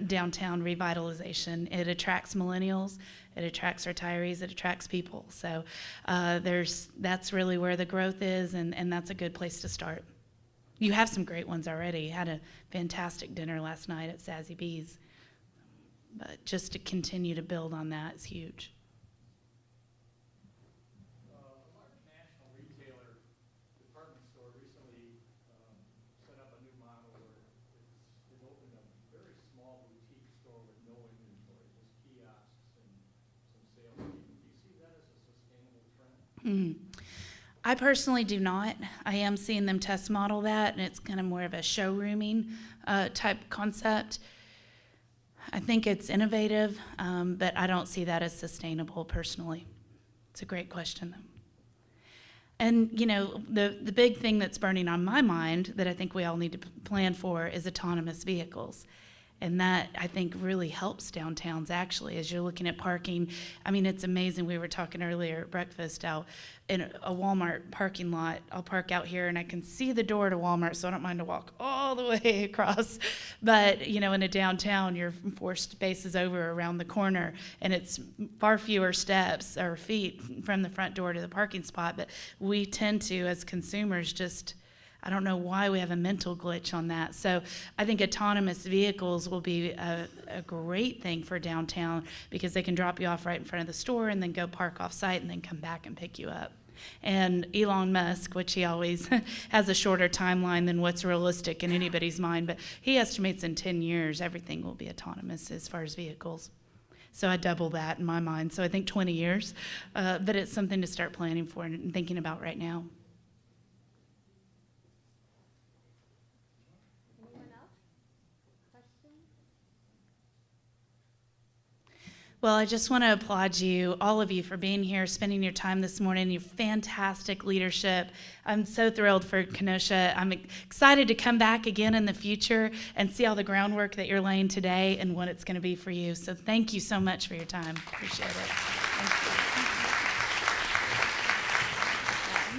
downtown revitalization. It attracts millennials, it attracts retirees, it attracts people. So that's really where the growth is, and that's a good place to start. You have some great ones already. Had a fantastic dinner last night at Sassy Bees. But just to continue to build on that is huge. I personally do not. I am seeing them test model that, and it's kind of more of a showrooming type concept. I think it's innovative, but I don't see that as sustainable personally. It's a great question, though. And, the big thing that's burning on my mind that I think we all need to plan for is autonomous vehicles. And that, I think, really helps downtowns, actually, as you're looking at parking. I mean, it's amazing. We were talking earlier at breakfast how in a Walmart parking lot, I'll park out here and I can see the door to Walmart, so I don't mind to walk all the way across. But, you know, in a downtown, you're 4 spaces over around the corner, and it's far fewer steps or feet from the front door to the parking spot. But we tend to, as consumers, just... I don't know why we have a mental glitch on that. So I think autonomous vehicles will be a great thing for downtown because they can drop you off right in front of the store and then go park off site and then come back and pick you up. And Elon Musk, which he always has a shorter timeline than what's realistic in anybody's mind, but he estimates in 10 years everything will be autonomous as far as vehicles. So I double that in my mind. So I think 20 years, but it's something to start planning for and thinking about right now. Well, I just want to applaud you, all of you, for being here, spending your time this morning, your fantastic leadership. I'm so thrilled for Kenosha. I'm excited to come back again in the future and see all the groundwork that you're laying today and what it's going to be for you. So thank you so much for your time. Appreciate it.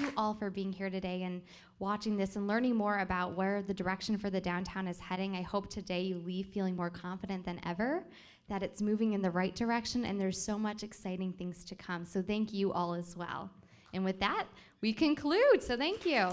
You all for being here today and watching this and learning more about where the direction for the downtown is heading. I hope today you leave feeling more confident than ever that it's moving in the right direction and there's so much exciting things to come. So thank you all as well. And with that, we conclude. So thank you.